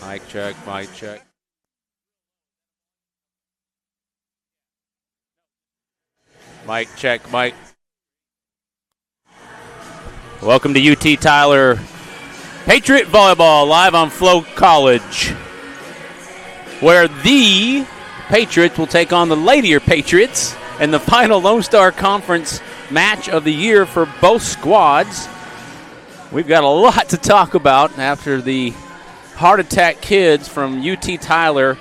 Mic check, mic check. Mic check, mic. Welcome to UT Tyler Patriot Volleyball live on Flo College, where the Patriots will take on the Lady Patriots in the final Lone Star Conference match of the year for both squads. We've got a lot to talk about after the Heart Attack kids from UT Tyler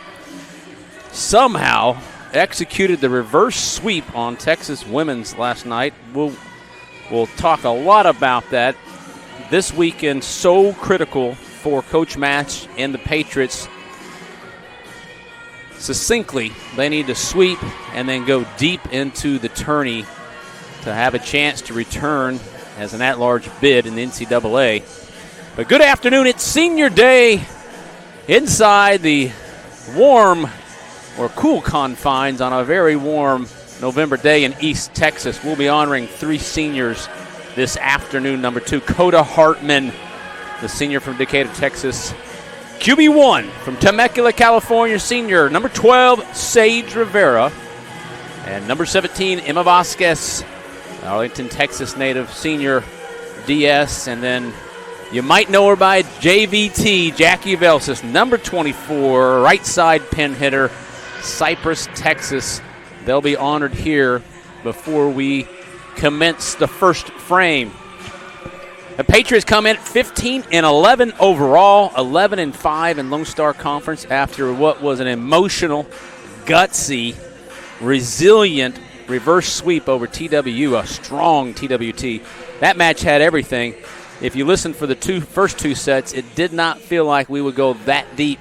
somehow executed the reverse sweep on Texas women's last night. We'll talk a lot about that. This weekend, so critical for Coach Match and the Patriots. Succinctly, they need to sweep and then go deep into the tourney to have a chance to return as an at-large bid in the NCAA. But good afternoon. It's senior day inside the warm or cool confines on a very warm November day in East Texas. We'll be honoring 3 seniors this afternoon. Number 2, Coda Hartman, the senior from Decatur, Texas. QB1 from Temecula, California, senior. Number 12, Sage Rivera. And number 17, Emma Vasquez, Arlington, Texas native, senior DS. And then you might know her by JVT, Jackie Velsis, number 24, right side pin hitter, Cypress, Texas. They'll be honored here before we commence the first frame. The Patriots come in at 15-11 overall, 11-5 in Lone Star Conference after what was an emotional, gutsy, resilient reverse sweep over TWU, a strong TWT. That match had everything. If you listen for the first two sets, it did not feel like we would go that deep,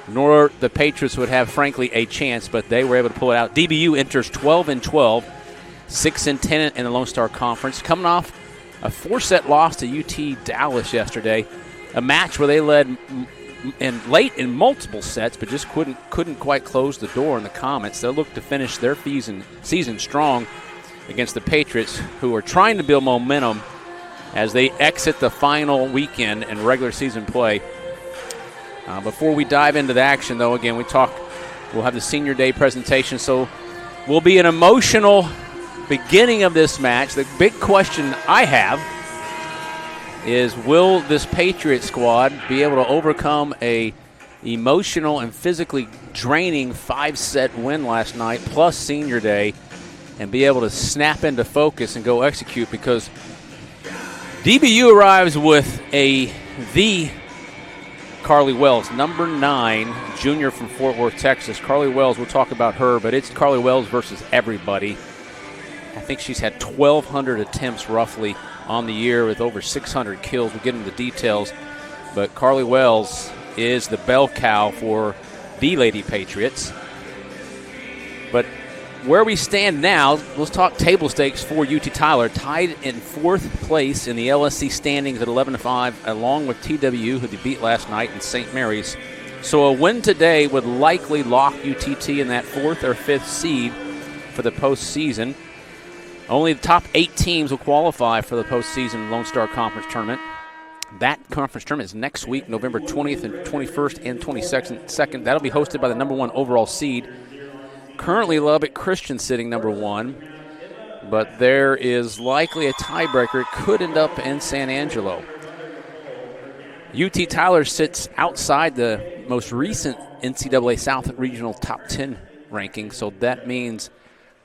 nor the Patriots would have, frankly, a chance, but they were able to pull it out. DBU enters 12-12, 6-10 in the Lone Star Conference, coming off a 4-set loss to UT Dallas yesterday, a match where they led late in multiple sets, but just couldn't quite close the door in the Comets. They'll look to finish their season strong against the Patriots, who are trying to build momentum as they exit the final weekend in regular season play. Before we dive into the action, though, again, we'll have the senior day presentation, so will be an emotional beginning of this match. The big question I have is, will this Patriot squad be able to overcome a emotional and physically draining 5-set win last night, plus senior day, and be able to snap into focus and go execute? Because DBU arrives with the Carly Wells, number 9, junior from Fort Worth, Texas. Carly Wells, we'll talk about her, but it's Carly Wells versus everybody. I think she's had 1,200 attempts roughly on the year with over 600 kills. We'll get into the details. But Carly Wells is the bell cow for the Lady Patriots. But where we stand now, let's talk table stakes for UT Tyler, tied in 4th place in the LSC standings at 11-5, along with TWU, who they beat last night, and St. Mary's. So a win today would likely lock UTT in that 4th or 5th seed for the postseason. Only the top 8 teams will qualify for the postseason Lone Star Conference Tournament. That conference tournament is next week, November 20th and 21st and 22nd. That'll be hosted by the number 1 overall seed. Currently, Lubbock Christian sitting number 1, but there is likely a tiebreaker. It could end up in San Angelo. UT Tyler sits outside the most recent NCAA South Regional Top 10 ranking, so that means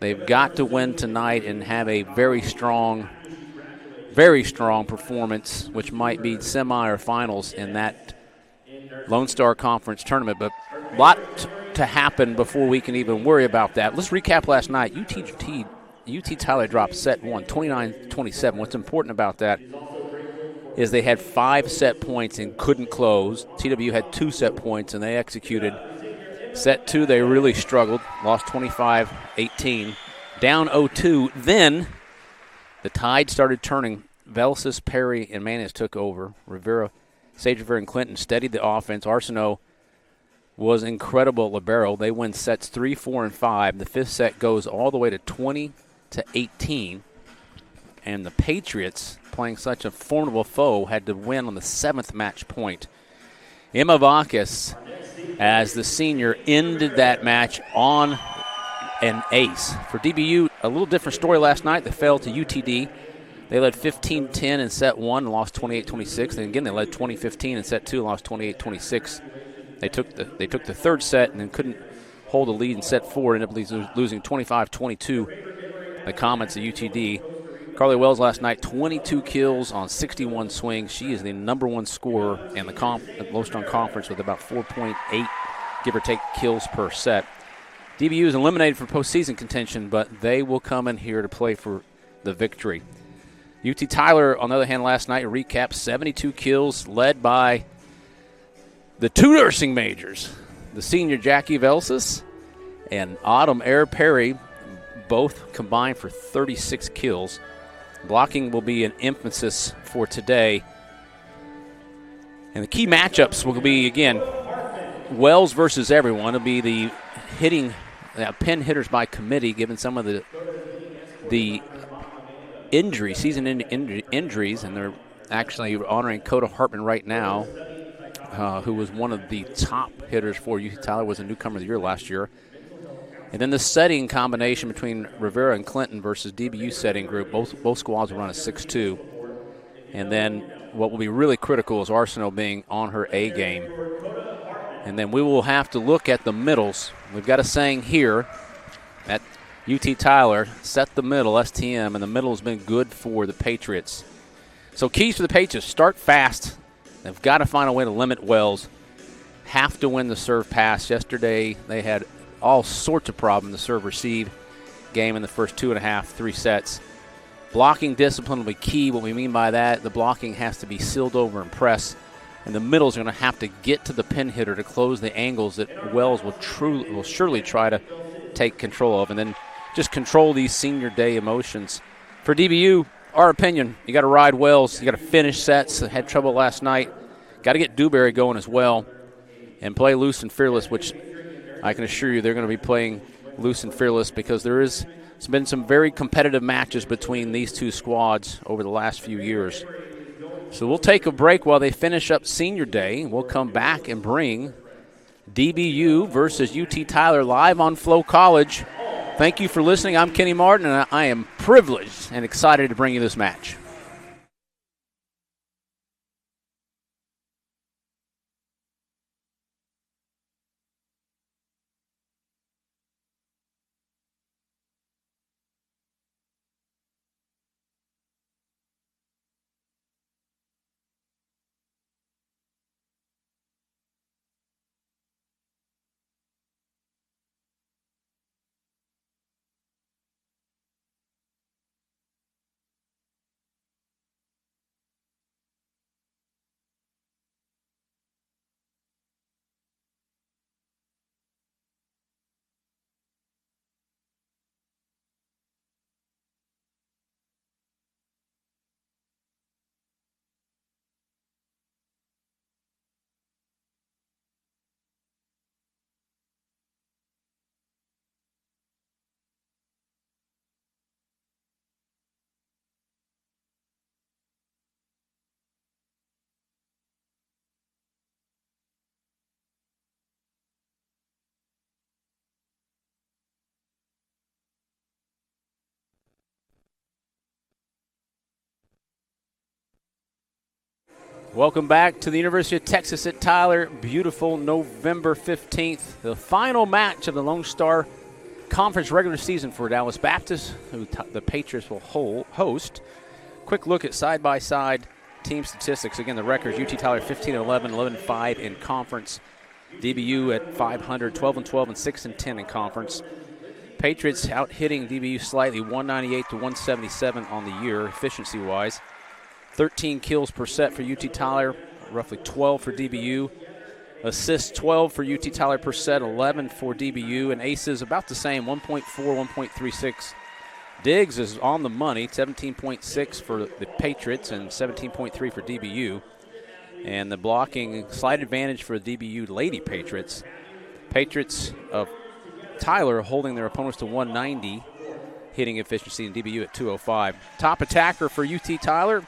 they've got to win tonight and have a very strong performance, which might be semi or finals in that Lone Star Conference tournament. But a lot to happen before we can even worry about that. Let's recap last night. UT Tyler dropped set 1, 29-27. What's important about that is they had 5 set points and couldn't close. TWU had 2 set points, and they executed. Set 2, they really struggled, lost 25-18, down 0-2. Then the tide started turning. Velsis, Perry, and Manis took over. Sage Rivera and Clinton steadied the offense. Arsenault was incredible at libero. They win sets 3, 4, and 5. The 5th set goes all the way to 20-18. And the Patriots, playing such a formidable foe, had to win on the 7th match point. Emma Vacas, as the senior, ended that match on an ace. For DBU, a little different story last night. They fell to UTD. They led 15-10 in set 1 and lost 28-26. And again, they led 20-15 in set 2 and lost 28-26. They took the third set and then couldn't hold the lead in set 4, ended up losing 25-22. The Comets of UTD. Carly Wells last night, 22 kills on 61 swings. She is the number 1 scorer in the Low Strong Conference with about 4.8, give or take, kills per set. DBU is eliminated from postseason contention, but they will come in here to play for the victory. UT Tyler, on the other hand, last night, a recap, 72 kills, led by the 2 nursing majors, the senior Jackie Velsis and Autumn Air Perry, both combined for 36 kills. Blocking will be an emphasis for today. And the key matchups will be, again, Wells versus everyone. It'll be the hitting, pin hitters by committee, given some of the injuries, season injuries, and they're actually honoring Coda Hartman right now, who was one of the top hitters for UT Tyler, was a newcomer of the year last year. And then the setting combination between Rivera and Clinton versus DBU setting group, both squads will run a 6-2. And then what will be really critical is Arsenal being on her A game. And then we will have to look at the middles. We've got a saying here at UT Tyler, set the middle, STM, and the middle has been good for the Patriots. So keys for the Patriots, start fast. They've got to find a way to limit Wells. Have to win the serve pass. Yesterday they had all sorts of problems in the serve-receive game in the first 2.5, 3 sets. Blocking discipline will be key. What we mean by that, the blocking has to be sealed over and press, and the middles are going to have to get to the pin hitter to close the angles that Wells will surely try to take control of, and then just control these senior day emotions. For DBU, our opinion, you got to ride Wells. You got to finish sets. They had trouble last night. Got to get Dewberry going as well and play loose and fearless, which I can assure you they're going to be playing loose and fearless because there's been some very competitive matches between these two squads over the last few years. So we'll take a break while they finish up senior day. We'll come back and bring DBU versus UT Tyler live on Flow College. Thank you for listening. I'm Kenny Martin, and I am privileged and excited to bring you this match. Welcome back to the University of Texas at Tyler. Beautiful November 15th, the final match of the Lone Star Conference regular season for Dallas Baptist, who the Patriots will host. Quick look at side-by-side team statistics. Again, the records, UT Tyler 15-11, 11-5 in conference. DBU at 500, 12-12, and 6-10 in conference. Patriots out hitting DBU slightly, 198 to 177 on the year, efficiency-wise. 13 kills per set for UT Tyler, roughly 12 for DBU. Assists 12 for UT Tyler per set, 11 for DBU. And aces about the same, 1.4, 1.36. Diggs is on the money, 17.6 for the Patriots and 17.3 for DBU. And the blocking, slight advantage for the DBU Lady Patriots. Patriots of Tyler holding their opponents to 190, hitting efficiency, and DBU at 205. Top attacker for UT Tyler,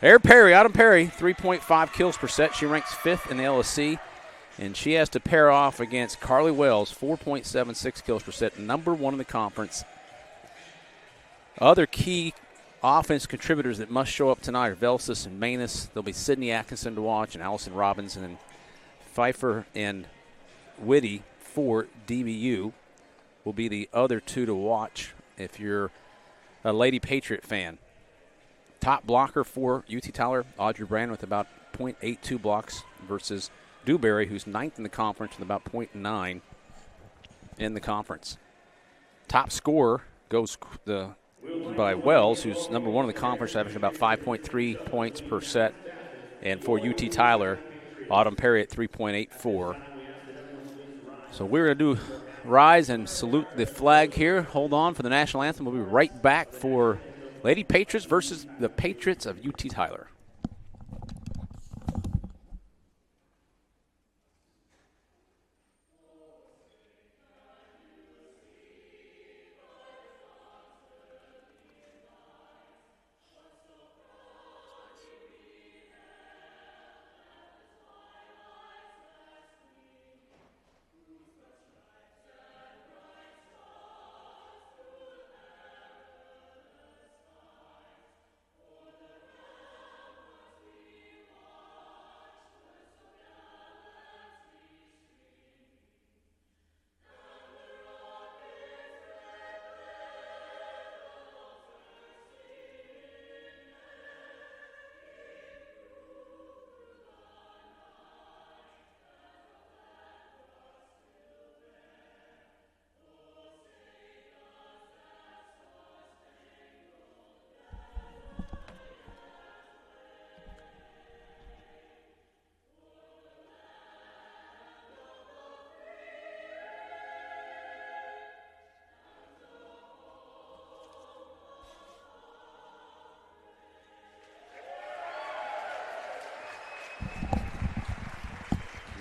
Autumn Perry, 3.5 kills per set. She ranks 5th in the LSC, and she has to pair off against Carly Wells, 4.76 kills per set, number 1 in the conference. Other key offense contributors that must show up tonight are Velsis and Manus. There'll be Sydney Atkinson to watch and Allison Robbins, and then Pfeiffer and Whitty for DBU will be the other 2 to watch if you're a Lady Patriot fan. Top blocker for UT Tyler, Audrey Brand with about .82 blocks versus Dewberry, who's 9th in the conference with about .9 in the conference. Top scorer goes by Wells, who's number 1 in the conference, averaging about 5.3 points per set. And for UT Tyler, Autumn Perry at 3.84. So we're going to do rise and salute the flag here. Hold on for the national anthem. We'll be right back for Lady Patriots versus the Patriots of UT Tyler.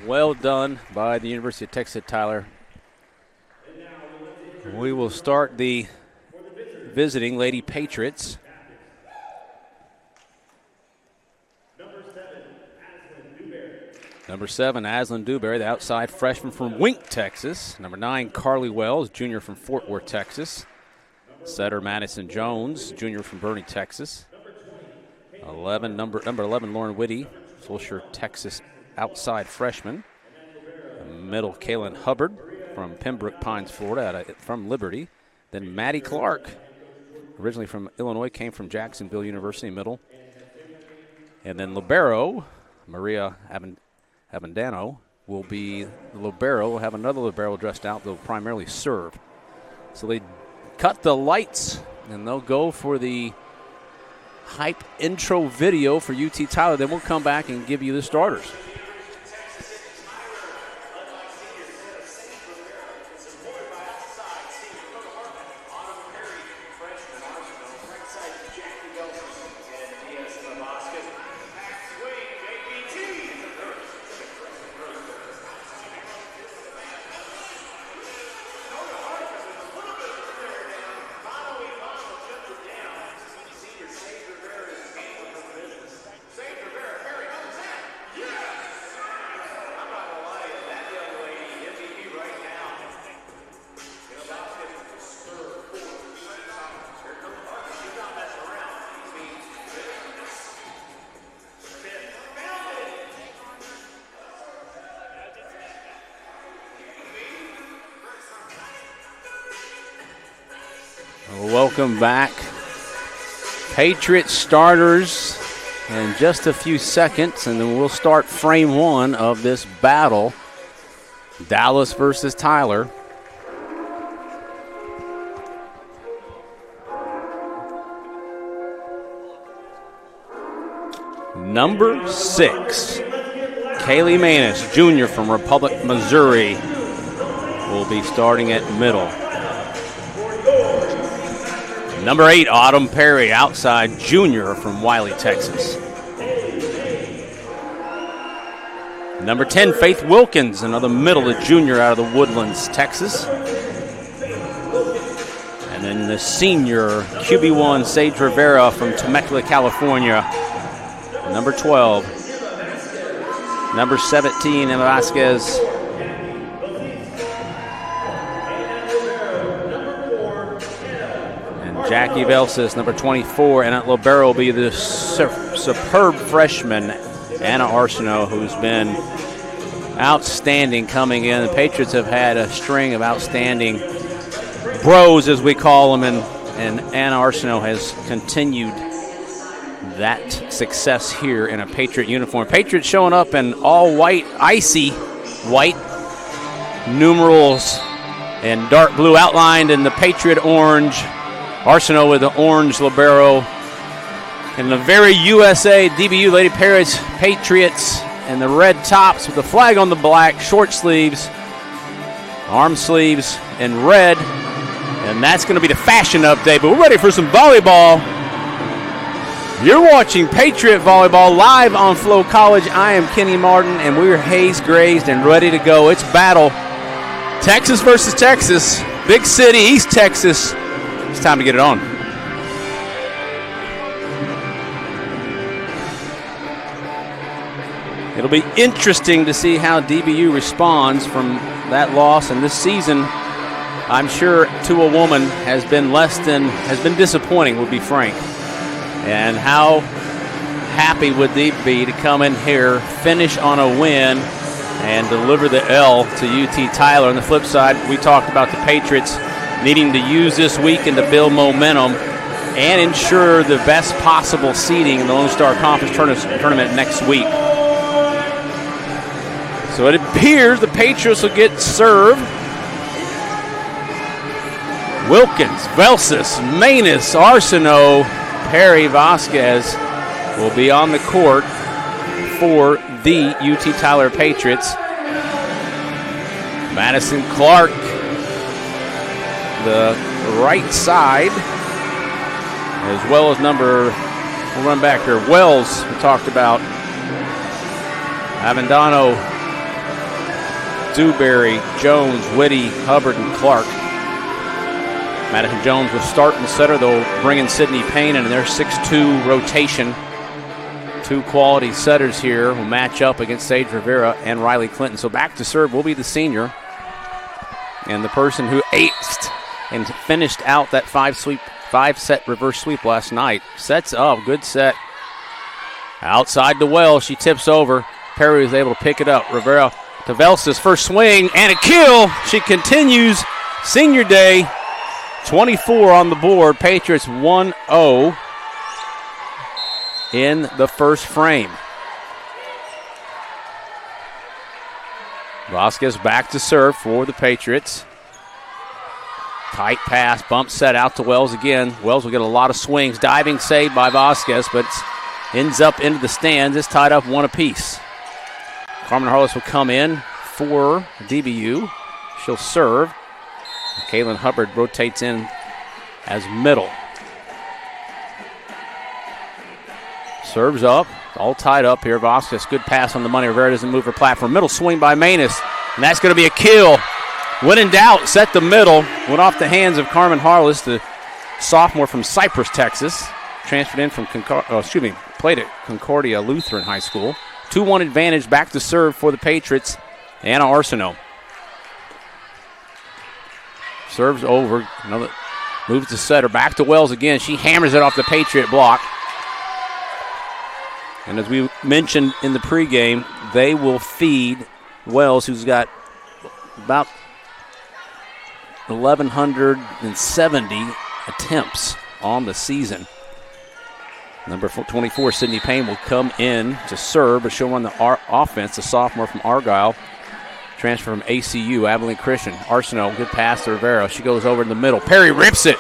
Well done by the University of Texas at Tyler. We will start the visiting Lady Patriots. Number 7, Aslan Dewberry, the outside freshman from Wink, Texas. Number 9, Carly Wells, junior from Fort Worth, Texas. Setter Madison Jones, junior from Boerne, Texas. Number 11, Lauren Whitty, Fulshire, Texas, outside freshman. Middle, Kaylin Hubbard from Pembroke Pines, Florida, from Liberty. Then Maddie Clark, originally from Illinois, came from Jacksonville University, middle. And then libero, Maria Abendano, will be the libero. We'll have another libero dressed out. They'll primarily serve. So they cut the lights, and they'll go for the hype intro video for UT Tyler. Then we'll come back and give you the starters. Welcome back. Patriots starters in just a few seconds, and then we'll start frame 1 of this battle. Dallas versus Tyler. Number 6, Kaylee Manus, junior from Republic, Missouri, will be starting at middle. Number 8, Autumn Perry, outside junior from Wiley, Texas. Number 10, Faith Wilkins, another middle, a junior out of the Woodlands, Texas. And then the senior, QB1, Sage Rivera from Temecula, California, number 12, number 17, Emma Vasquez. And Jackie Velsis, number 24, and at libero will be the superb freshman, Anna Arsenault, who's been outstanding coming in. The Patriots have had a string of outstanding bros, as we call them, and Anna Arsenault has continued that success here in a Patriot uniform. Patriots showing up in all white, icy white numerals and dark blue outlined in the Patriot orange. Arsenault with the orange libero. And the very USA DBU Lady Patriots and the red tops with the flag on the black, short sleeves, arm sleeves in red. And that's going to be the fashion update, but we're ready for some volleyball. You're watching Patriot Volleyball live on Flo College. I am Kenny Martin, and we're haze-grazed and ready to go. It's battle. Texas versus Texas. Big city, East Texas. It's time to get it on. It'll be interesting to see how DBU responds from that loss. And this season, I'm sure to a woman, has been disappointing, would be frank. And how happy would they be to come in here, finish on a win, and deliver the L to UT Tyler. On the flip side, we talked about the Patriots needing to use this weekend to build momentum and ensure the best possible seeding in the Lone Star Conference tournament next week. So it appears the Patriots will get served. Wilkins, Velsis, Manus, Arsenault, Perry, Vasquez will be on the court for the UT Tyler Patriots. Madison Clark, the right side, as well as we'll run back here, Wells, we talked about, Avendano, Dewberry, Jones, Whitty, Hubbard, and Clark. Madison Jones will start in the center. They'll bring in Sydney Payne in their 6'2 rotation. Two quality setters here will match up against Sage Rivera and Riley Clinton. So back to serve will be the senior. And the person who aced and finished out that five-set reverse sweep last night. Sets up, good set. Outside the well, she tips over. Perry was able to pick it up. Rivera to Velsis, first swing, and a kill. She continues senior day. 24 on the board. Patriots 1-0 in the first frame. Vasquez back to serve for the Patriots. Tight pass, bump set out to Wells again. Wells will get a lot of swings. Diving save by Vasquez, but ends up into the stands. It's tied up one apiece. Carmen Harless will come in for DBU. She'll serve. Kaylin Hubbard rotates in as middle. Serves up, all tied up here. Vasquez, good pass on the money. Rivera doesn't move her platform. Middle swing by Manus, and that's going to be a kill. When in doubt, set the middle. Went off the hands of Carmen Harless, the sophomore from Cypress, Texas. Transferred in from played at Concordia Lutheran High School. 2-1 advantage, back to serve for the Patriots. Anna Arsenault. Serves over, moves the setter, back to Wells again. She hammers it off the Patriot block. And as we mentioned in the pregame, they will feed Wells, who's got about 1,170 attempts on the season. Number 24, Sydney Payne, will come in to serve, but she'll run the offense, the sophomore from Argyle. Transfer from ACU, Abilene Christian. Arsenault, good pass to Rivera. She goes over in the middle. Perry rips it.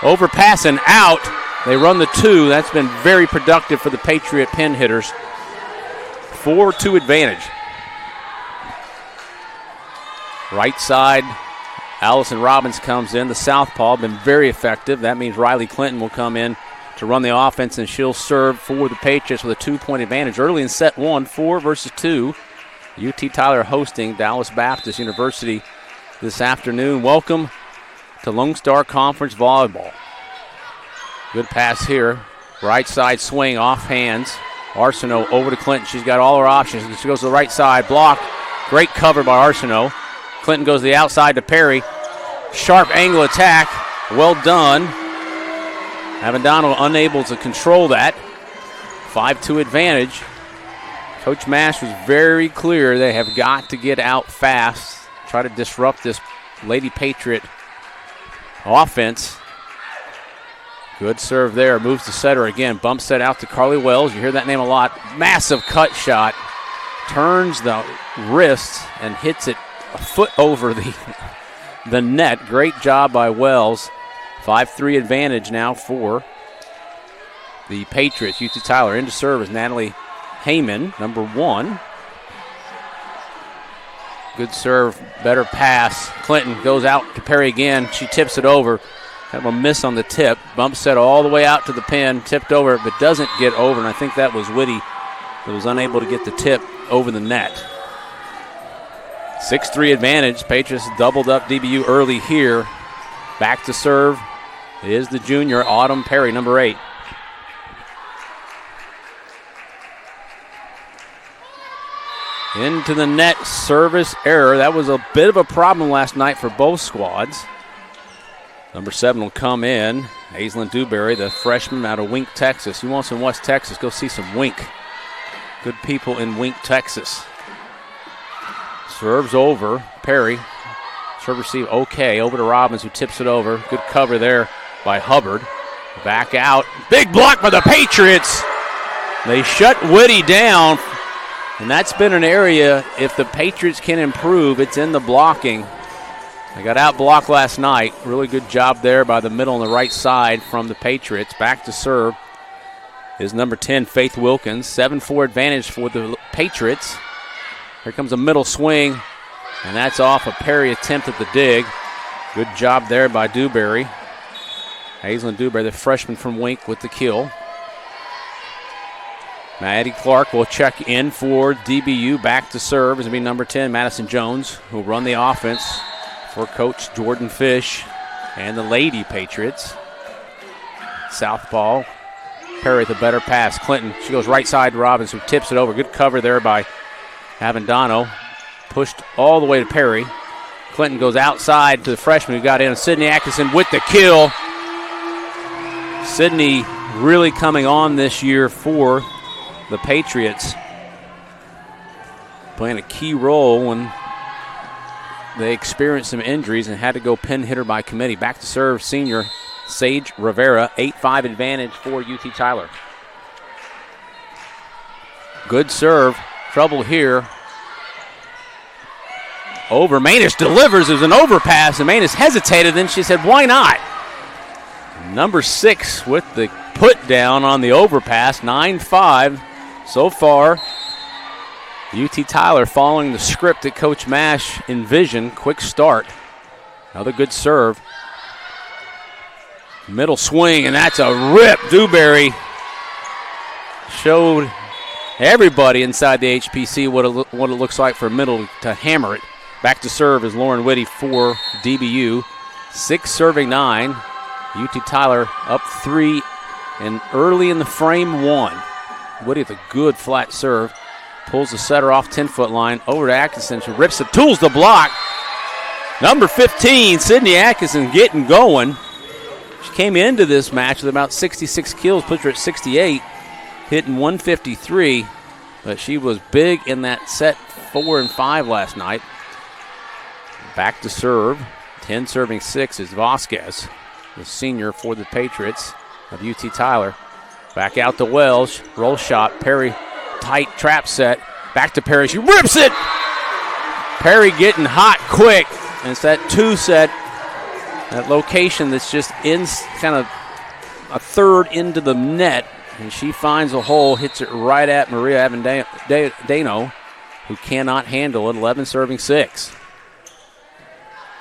Overpass and out. They run the two. That's been very productive for the Patriot pin hitters. 4-2 advantage. Right side, Allison Robbins comes in. The southpaw, been very effective. That means Riley Clinton will come in to run the offense, and she'll serve for the Patriots with a 2-point advantage. Early in set one, 4-2. UT Tyler hosting Dallas Baptist University this afternoon. Welcome to Lone Star Conference Volleyball. Good pass here. Right side swing off hands. Arsenault over to Clinton. She's got all her options. She goes to the right side. Block. Great cover by Arsenault. Clinton goes to the outside to Perry. Sharp angle attack. Well done. Avendano unable to control that. 5-2 advantage. Coach Mash was very clear they have got to get out fast, try to disrupt this Lady Patriot offense. Good serve there. Moves to setter again. Bump set out to Carly Wells. You hear that name a lot. Massive cut shot. Turns the wrist and hits it a foot over the net. Great job by Wells. 5-3 advantage now for the Patriots. UT Tyler into serve is Natalie Heyman, number 1. Good serve, better pass. Clinton goes out to Perry again. She tips it over. Kind of a miss on the tip. Bump set all the way out to the pin. Tipped over, but doesn't get over. And I think that was Whitty that was unable to get the tip over the net. 6-3 advantage. Patriots doubled up DBU early here. Back to serve is the junior, Autumn Perry, number 8. Into the net, service error. That was a bit of a problem last night for both squads. Number 7 will come in. Aislinn Dewberry, the freshman out of Wink, Texas. You want some West Texas, go see some Wink. Good people in Wink, Texas. Serves over. Perry. Serve receive okay. Over to Robbins, who tips it over. Good cover there by Hubbard. Back out. Big block by the Patriots. They shut Whitty down. And that's been an area, if the Patriots can improve, it's in the blocking. They got out blocked last night. Really good job there by the middle and the right side from the Patriots. Back to serve is number 10, Faith Wilkins. 7-4 advantage for the Patriots. Here comes a middle swing, and that's off a Perry attempt at the dig. Good job there by Dewberry. Aislinn Dewberry, the freshman from Wink, with the kill. Maddie Clark will check in for DBU. Back to serve is going to be number 10, Madison Jones, who will run the offense for Coach Jordan Fish and the Lady Patriots. Southpaw. Perry with a better pass. Clinton, she goes right side to Robbins, who tips it over. Good cover there by Avendano. Pushed all the way to Perry. Clinton goes outside to the freshman who got in. Sydney Atkinson with the kill. Sydney really coming on this year for the Patriots. Playing a key role when they experienced some injuries and had to go pin hitter by committee. Back to serve, senior Sage Rivera. 8-5 advantage for UT Tyler. Good serve. Trouble here. Over. Manus delivers. It was an overpass, and Manus hesitated. Then she said, why not? Number 6 with the put down on the overpass. 9-5 so far. UT Tyler following the script that Coach Mash envisioned. Quick start. Another good serve. Middle swing, and that's a rip. Dewberry showed everybody inside the HPC what it looks like for middle to hammer it. Back to serve is Lauren Whitty for DBU. 6 serving 9. UT Tyler up 3 and early in the frame 1. Whitty with a good flat serve. Pulls the setter off 10-foot line over to Atkinson. She rips the tools to block. Number 15, Sydney Atkinson getting going. She came into this match with about 66 kills, put her at 68, hitting 153. But she was big in that set 4 and 5 last night. Back to serve. 10 serving 6 is Vasquez, the senior for the Patriots of UT Tyler. Back out to Wells. Roll shot. Perry. Tight trap set. Back to Perry. She rips it. Perry getting hot quick. And it's that 2 set. That location that's just in kind of a third into the net. And she finds a hole, hits it right at Maria Avendano, who cannot handle it. 11 serving 6.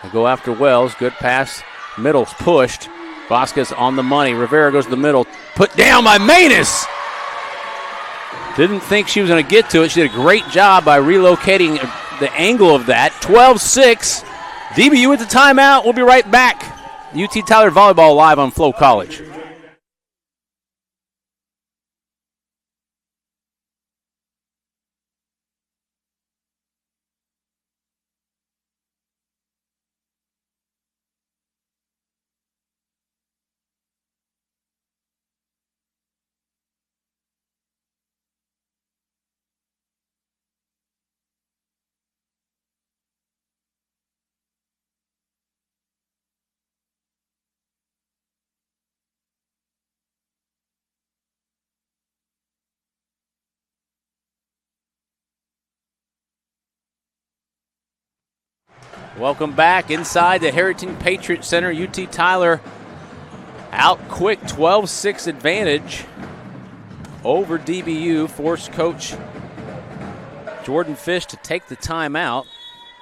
They go after Wells. Good pass. Middle's pushed. Vasquez on the money. Rivera goes to the middle. Put down by Manus. Didn't think she was going to get to it. She did a great job by relocating the angle of that. 12-6. DBU with the timeout. We'll be right back. UT Tyler Volleyball live on Flow College. Welcome back inside the Harrington Patriot Center. UT Tyler out quick, 12-6 advantage over DBU. Forced Coach Jordan Fish to take the timeout.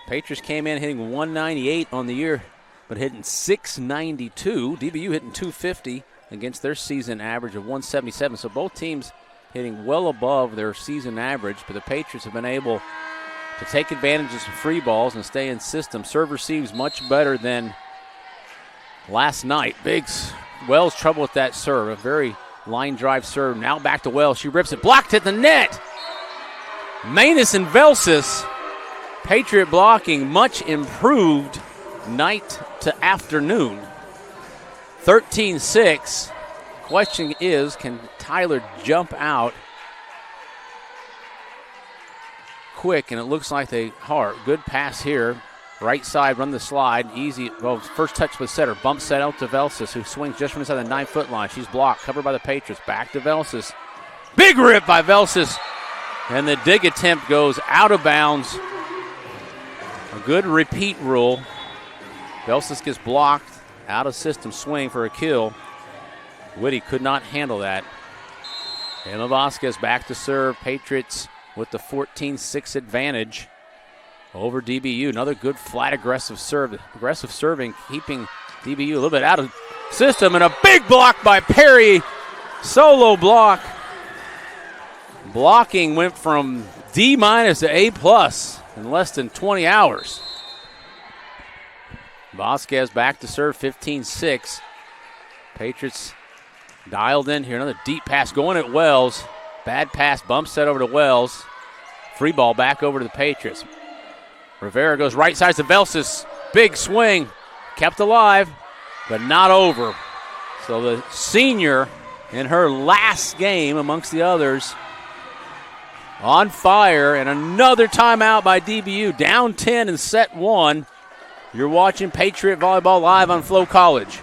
Patriots came in hitting 198 on the year, but hitting 692. DBU hitting 250 against their season average of 177. So both teams hitting well above their season average, but the Patriots have been able to take advantage of some free balls and stay in system. Serve receives much better than last night. Biggs, Wells trouble with that serve. A very line drive serve. Now back to Wells. She rips it. Blocked at the net. Manus and Velsis. Patriot blocking much improved night to afternoon. 13-6. Question is, can Tyler jump out quick? And it looks like they are. Good pass here. Right side, run the slide. Easy. Well, first touch with setter. Bump set out to Velsis, who swings just from inside the 9-foot line. She's blocked, covered by the Patriots. Back to Velsis. Big rip by Velsis. And the dig attempt goes out of bounds. A good repeat rule. Velsis gets blocked. Out of system swing for a kill. Whitty could not handle that. Emma Vasquez back to serve. Patriots with the 14-6 advantage over DBU. Another good flat aggressive serve. Aggressive serving, keeping DBU a little bit out of system. And a big block by Perry. Solo block. Blocking went from D- to A+ in less than 20 hours. Vasquez back to serve, 15-6. Patriots dialed in here. Another deep pass going at Wells. Bad pass, bump set over to Wells. Free ball back over to the Patriots. Rivera goes right side to Velsis. Big swing. Kept alive, but not over. So the senior in her last game amongst the others on fire. And another timeout by DBU. Down 10 in set one. You're watching Patriot Volleyball live on Flo College.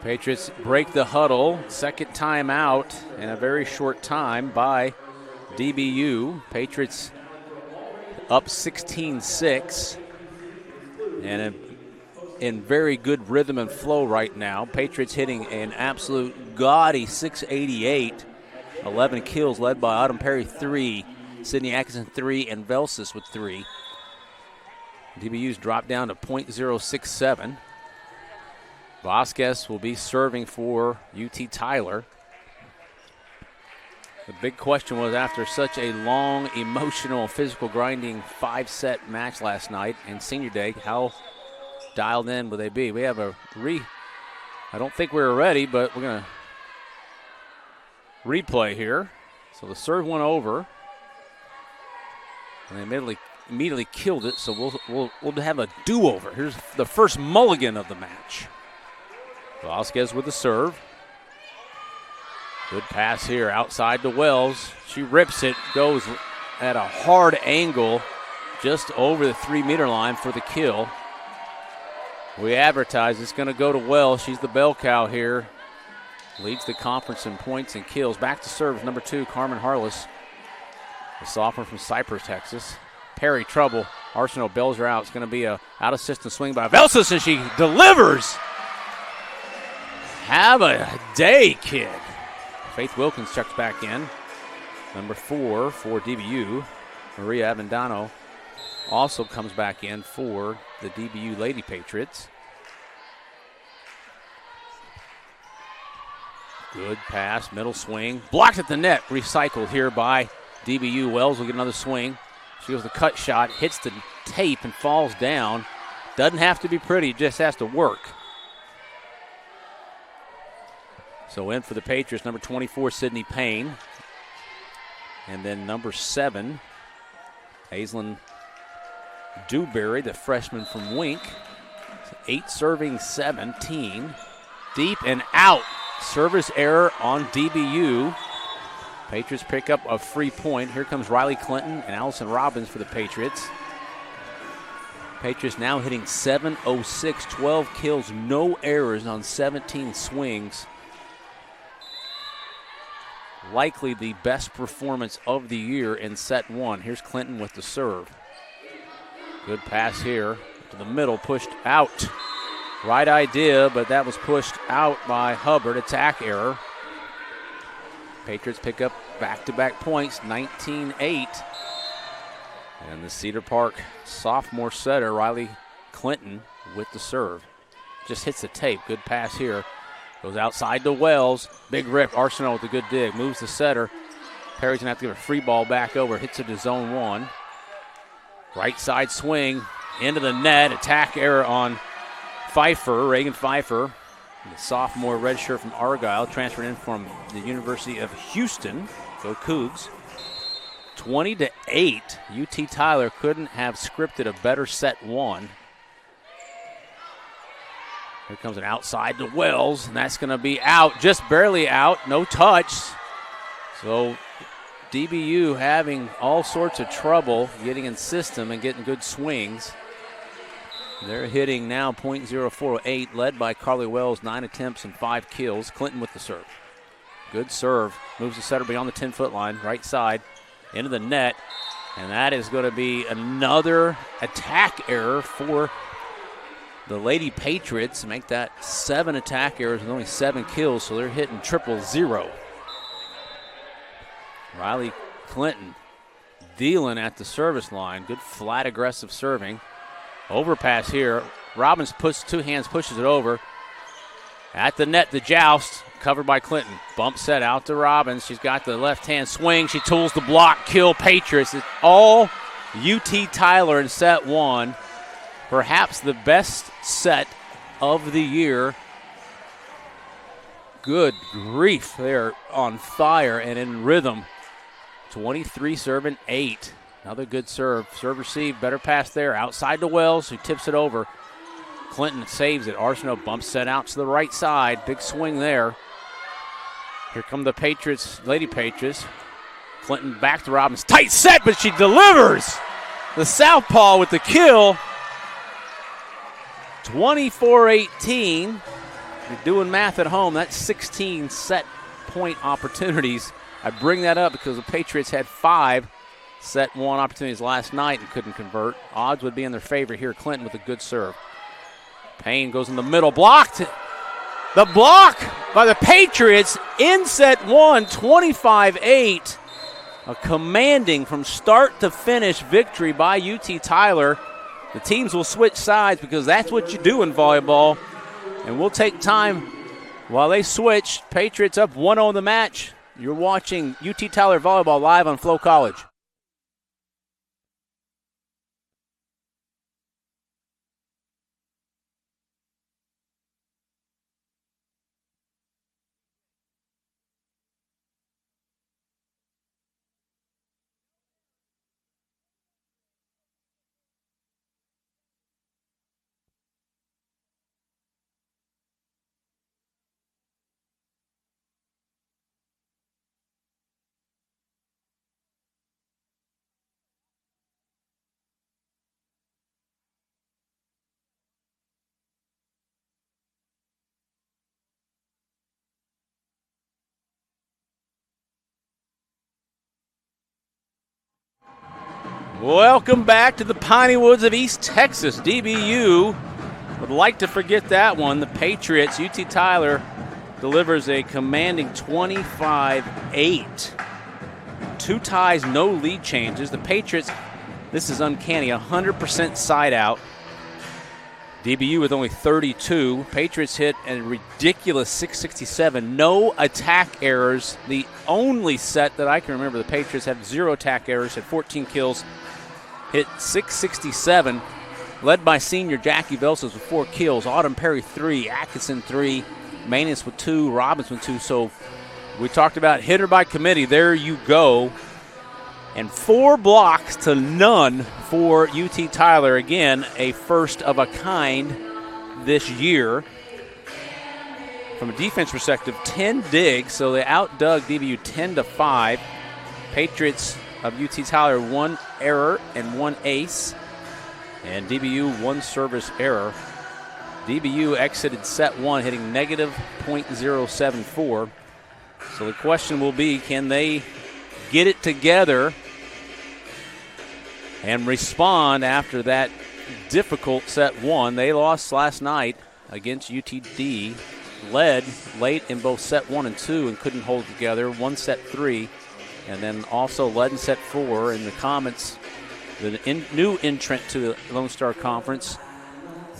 Patriots break the huddle. Second timeout in a very short time by DBU. Patriots up 16-6 and in very good rhythm and flow right now. Patriots hitting an absolute gaudy 688. 11 kills led by Autumn Perry 3, Sydney Atkinson 3, and Velsis with 3. DBU's dropped down to .067. Vasquez will be serving for UT Tyler. The big question was, after such a long, emotional, physical, grinding 5-set match last night and senior day, how dialed in will they be? We have I don't think we were ready, but we're going to replay here. So the serve went over, and they immediately killed it, so we'll have a do-over. Here's the first mulligan of the match. Vasquez with the serve. Good pass here outside to Wells. She rips it, goes at a hard angle just over the 3-meter line for the kill. We advertise it's going to go to Wells. She's the bell cow here. Leads the conference in points and kills. Back to serve, number 2, Carmen Harless, a sophomore from Cypress, Texas. Perry trouble. Arsenal bells her out. It's going to be a out-of-system swing by Velsis, and she delivers. Have a day, kid. Faith Wilkins checks back in. Number 4 for DBU. Maria Avendano also comes back in for the DBU Lady Patriots. Good pass, middle swing. Blocked at the net, recycled here by DBU. Wells will get another swing. She goes the cut shot, hits the tape and falls down. Doesn't have to be pretty, just has to work. So in for the Patriots, number 24, Sydney Payne. And then number 7, Aislinn Dewberry, the freshman from Wink. 8 serving 17. Deep and out. Service error on DBU. Patriots pick up a free point. Here comes Riley Clinton and Allison Robbins for the Patriots. Patriots now hitting .706, 12 kills, no errors on 17 swings. Likely the best performance of the year in set one. Here's Clinton with the serve. Good pass here to the middle, pushed out. Right idea, but that was pushed out by Hubbard. Attack error. Patriots pick up back-to-back points, 19-8. And the Cedar Park sophomore setter, Riley Clinton, with the serve. Just hits the tape. Good pass here. Goes outside to Wells. Big rip. Arsenal with a good dig. Moves the setter. Perry's going to have to give a free ball back over. Hits it to zone one. Right side swing. Into the net. Attack error on Pfeiffer, Reagan Pfeiffer. The sophomore redshirt from Argyle. Transferred in from the University of Houston. Go Cougs. 20-8. UT Tyler couldn't have scripted a better set one. Here comes an outside to Wells, and that's going to be out, just barely out, no touch. So DBU having all sorts of trouble getting in system and getting good swings. They're hitting now .048, led by Carly Wells, 9 attempts and 5 kills. Clinton with the serve. Good serve. Moves the setter beyond the 10-foot line, right side, into the net. And that is going to be another attack error for the Lady Patriots. Make that 7 attack errors with only 7 kills, so they're hitting 000. Riley Clinton dealing at the service line. Good flat aggressive serving. Overpass here. Robbins puts 2 hands, pushes it over. At the net, the joust, covered by Clinton. Bump set out to Robbins. She's got the left-hand swing. She tools the block, kill Patriots. It's all UT Tyler in set one. Perhaps the best set of the year. Good grief. They're on fire and in rhythm. 23 serving 8. Another good serve. Serve received. Better pass there. Outside to Wells, who tips it over. Clinton saves it. Arsenault bumps set out to the right side. Big swing there. Here come the Patriots, Lady Patriots. Clinton back to Robbins. Tight set, but she delivers. The southpaw with the kill. 24-18. You're doing math at home. That's 16 set point opportunities. I bring that up because the Patriots had 5 set one opportunities last night and couldn't convert. Odds would be in their favor here. Clinton with a good serve. Payne goes in the middle. Blocked. The block by the Patriots in set one, 25-8. A commanding from start to finish victory by UT Tyler. The teams will switch sides because that's what you do in volleyball. And we'll take time while they switch. Patriots up 1-0 in the match. You're watching UT Tyler Volleyball live on Flow College. Welcome back to the Piney Woods of East Texas. DBU would like to forget that one. The Patriots, UT Tyler, delivers a commanding 25-8. 2 ties, no lead changes. The Patriots, this is uncanny, 100% side out. DBU with only 32. Patriots hit a ridiculous 667. No attack errors. The only set that I can remember, the Patriots had 0 attack errors, had 14 kills. Hit 667, led by senior Jackie Velsos with 4 kills. Autumn Perry 3, Atkinson 3, Manus with 2, Robbins with 2. So we talked about hitter by committee. There you go. And 4 blocks to none for UT Tyler. Again, a first of a kind this year. From a defense perspective, 10 digs, so they outdug DBU 10-5. Patriots of UT Tyler 1 error and 1 ace, and DBU 1 service error. DBU exited set 1 hitting negative .074. So the question will be, can they get it together and respond after that difficult set 1? They lost last night against UTD, led late in both set 1 and 2 and couldn't hold together, won set 3, and then also led in set 4. In the comments, the new entrant to the Lone Star Conference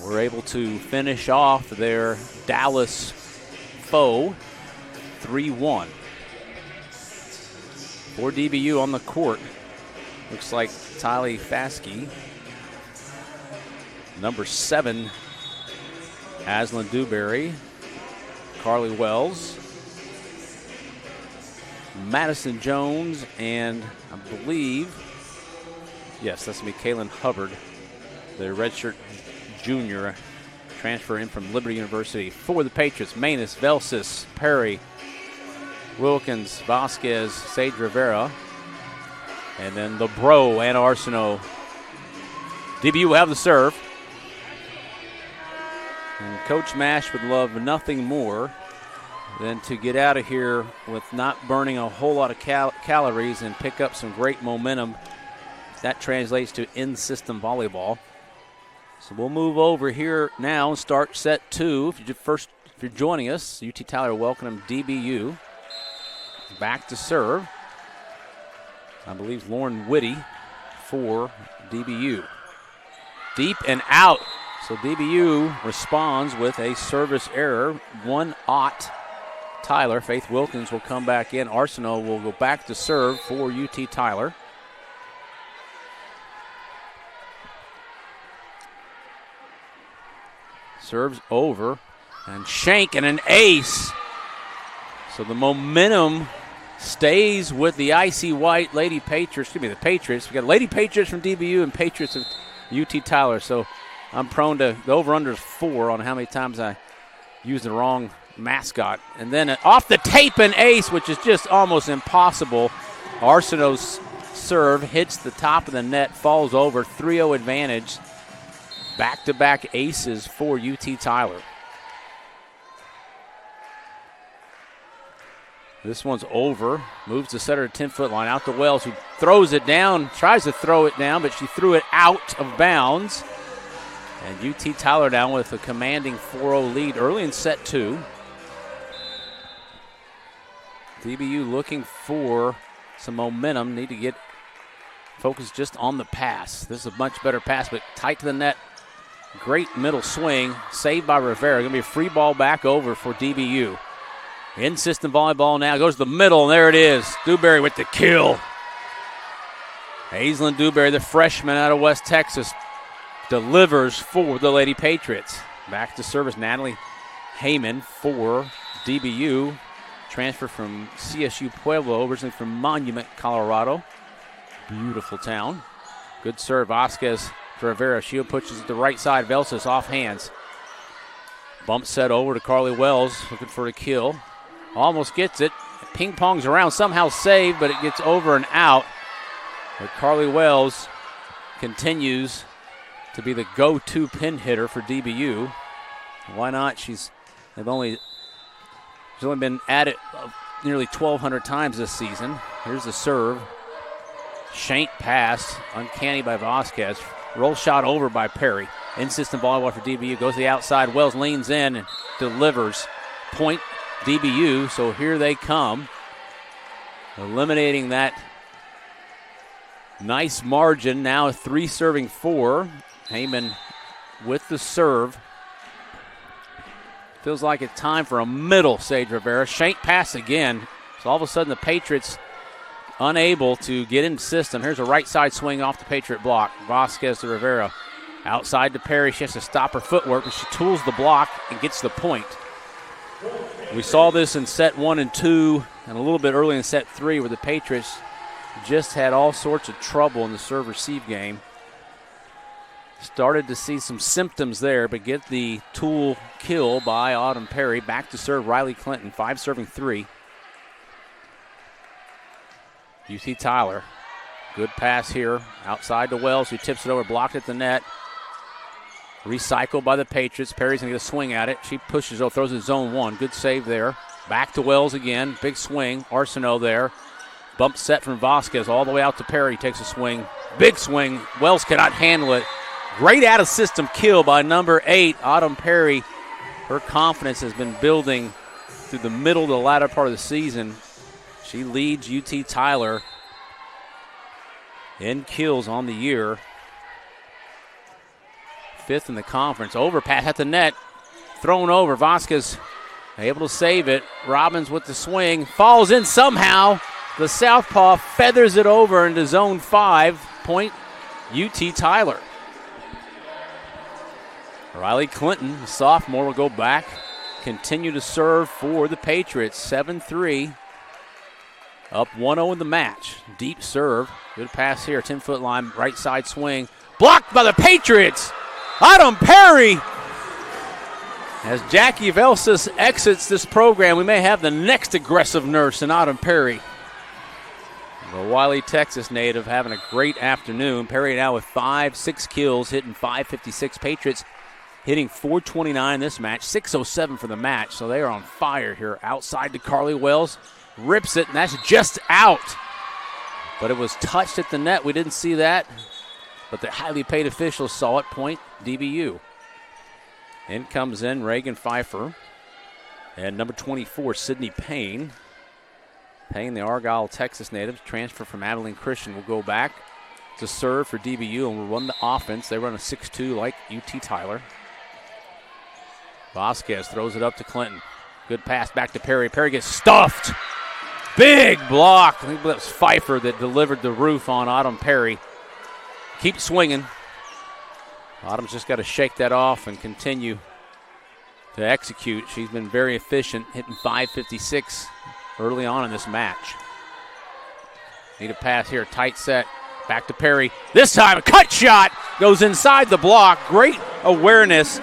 were able to finish off their Dallas foe 3-1. For DBU on the court, looks like Tylee Faskey, number 7, Aslan Dewberry, Carly Wells, Madison Jones, and I believe, yes, that's going to be Kaylin Hubbard, the redshirt junior, transfer in from Liberty University. For the Patriots, Manus, Velsis, Perry, Wilkins, Vasquez, Sage Rivera, and then LeBro and Arsenault. DBU will have the serve. And Coach Mash would love nothing more than to get out of here with not burning a whole lot of calories and pick up some great momentum. That translates to in-system volleyball. So we'll move over here now and start set 2. If you're joining us, UT Tyler welcome DBU. Back to serve, I believe Lauren Whitty for DBU. Deep and out. So DBU responds with a service error. 1-0 Tyler. Faith Wilkins will come back in. Arsenault will go back to serve for UT Tyler. Serves over. And Shank and an ace. So the momentum stays with the icy white the Patriots. We got Lady Patriots from DBU and Patriots of UT Tyler. So I'm prone to the over-under is 4 on how many times I use the wrong mascot. And then off the tape an ace, which is just almost impossible. Arsenault's serve hits the top of the net, falls over, 3-0 advantage. Back-to-back aces for UT Tyler. This one's over. Moves the setter to 10-foot line. Out to Wells, who throws it down, tries to throw it down, but she threw it out of bounds. And UT Tyler down with a commanding 4-0 lead early in set 2. DBU looking for some momentum. Need to get focused just on the pass. This is a much better pass, but tight to the net. Great middle swing. Saved by Rivera. Going to be a free ball back over for DBU. In-system volleyball now. Goes to the middle, and there it is. Dewberry with the kill. Aislinn Dewberry, the freshman out of West Texas, delivers for the Lady Patriots. Back to service, Natalie Heyman for DBU. Transfer from CSU Pueblo, originally from Monument, Colorado. Beautiful town. Good serve, Vasquez to Rivera. She pushes it to the right side. Velsis off hands. Bump set over to Carly Wells, looking for a kill. Almost gets it. Ping pongs around, somehow saved, but it gets over and out. But Carly Wells continues to be the go-to pin hitter for DBU. Why not? She's only been at it nearly 1,200 times this season. Here's the serve. Shank pass, uncanny by Vasquez. Roll shot over by Perry. In-system volleyball for DBU. Goes to the outside. Wells leans in and delivers. Point DBU, so here they come. Eliminating that nice margin. Now 3 serving 4. Heyman with the serve. Feels like it's time for a middle, Sage Rivera. Shank pass again. So all of a sudden the Patriots unable to get in system. Here's a right side swing off the Patriot block. Vasquez to Rivera. Outside to Perry. She has to stop her footwork, but she tools the block and gets the point. We saw this in set 1 and 2 and a little bit early in set 3 where the Patriots just had all sorts of trouble in the serve-receive game. Started to see some symptoms there, but get the tool kill by Autumn Perry. Back to serve Riley Clinton, 5 serving 3. UT Tyler, good pass here, outside to Wells, who tips it over, blocked at the net. Recycled by the Patriots. Perry's going to get a swing at it. She pushes, throws it zone 1. Good save there. Back to Wells again. Big swing. Arsenault there. Bump set from Vasquez all the way out to Perry. Takes a swing. Big swing. Wells cannot handle it. Great out-of-system kill by number 8, Autumn Perry. Her confidence has been building through the middle to the latter part of the season. She leads UT Tyler in kills on the year. 5th in the conference. Overpass at the net. Thrown over. Vasquez able to save it. Robbins with the swing. Falls in somehow. The southpaw feathers it over into zone 5. Point UT Tyler. Riley Clinton, the sophomore, will go back. Continue to serve for the Patriots. 7-3. Up 1-0 in the match. Deep serve. Good pass here. 10-foot line. Right side swing. Blocked by the Patriots. Autumn Perry. As Jackie Velsas exits this program, we may have the next aggressive nurse in Autumn Perry. The Wiley, Texas native having a great afternoon. Perry now with 6 kills, hitting .556. Patriots hitting .429 this match, 6:07 for the match, so they are on fire here. Outside to Carly Wells, rips it, and that's just out. But it was touched at the net. We didn't see that, but the highly paid officials saw it. Point DBU. In comes in Reagan Pfeiffer and number 24, Sydney Payne. Payne, the Argyle, Texas native, transfer from Abilene Christian, will go back to serve for DBU and will run the offense. They run a 6-2 like UT Tyler. Vasquez throws it up to Clinton. Good pass back to Perry. Perry gets stuffed. Big block. I think that was Pfeiffer that delivered the roof on Autumn Perry. Keep swinging. Autumn's just got to shake that off and continue to execute. She's been very efficient, hitting .556 early on in this match. Need a pass here. Tight set. Back to Perry. This time a cut shot goes inside the block. Great awareness.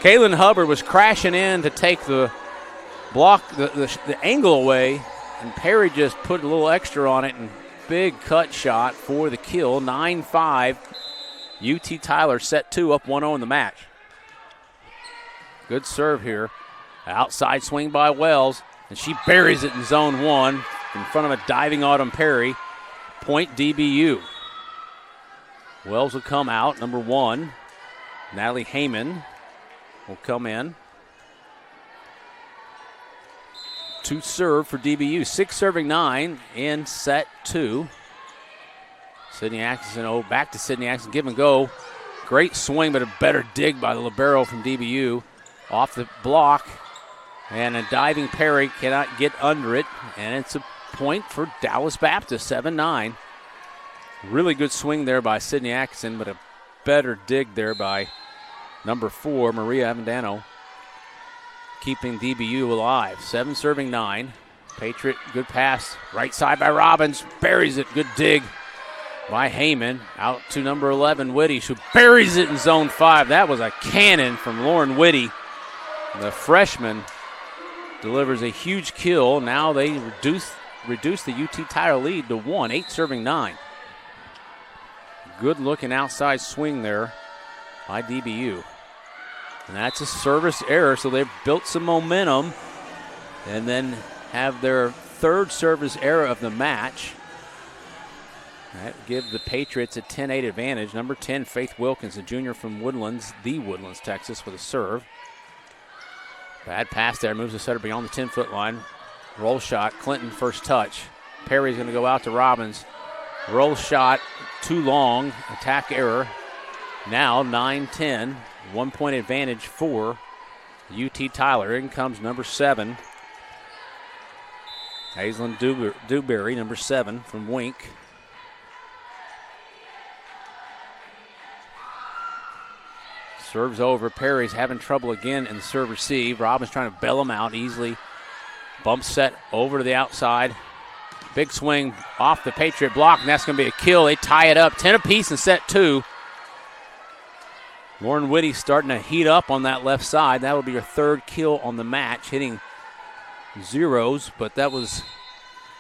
Kaylin Hubbard was crashing in to take the block, the angle away, and Perry just put a little extra on it, and big cut shot for the kill. 9-5. UT Tyler set 2, up 1-0 in the match. Good serve here. Outside swing by Wells, and she buries it in zone 1 in front of a diving Autumn Perry. Point DBU. Wells will come out, number 1. Natalie Heyman will come in. To serve for DBU. 6 serving 9 in set 2. Sydney Atkinson, back to Sydney Atkinson, give and go. Great swing, but a better dig by the libero from DBU. Off the block, and a diving Perry cannot get under it, and it's a point for Dallas Baptist, 7-9. Really good swing there by Sydney Atkinson, but a better dig there by number 4, Maria Avendano, keeping DBU alive. 7 serving 9. Patriot, good pass. Right side by Robbins. Buries it. Good dig by Heyman. Out to number 11, Whitty, who buries it in zone 5. That was a cannon from Lauren Whitty. The freshman delivers a huge kill. Now they reduce the UT Tyler lead to 1. 8 serving 9. Good looking outside swing there by DBU. And that's a service error, so they've built some momentum and then have their 3rd service error of the match. That gives the Patriots a 10-8 advantage. Number 10, Faith Wilkins, a junior from Woodlands, Texas, with a serve. Bad pass there, moves the setter beyond the 10-foot line. Roll shot, Clinton first touch. Perry's going to go out to Robbins. Roll shot, too long, attack error. Now 9-10. 1-point advantage for UT Tyler. In comes number 7, Hazelyn Dewberry, number 7 from Wink. Serves over. Perry's having trouble again in the serve receive. Robbins trying to bail him out easily. Bump set over to the outside. Big swing off the Patriot block, and that's going to be a kill. They tie it up 10 apiece in set 2. Lauren Whitty starting to heat up on that left side. That will be her third kill on the match, hitting zeros, but that was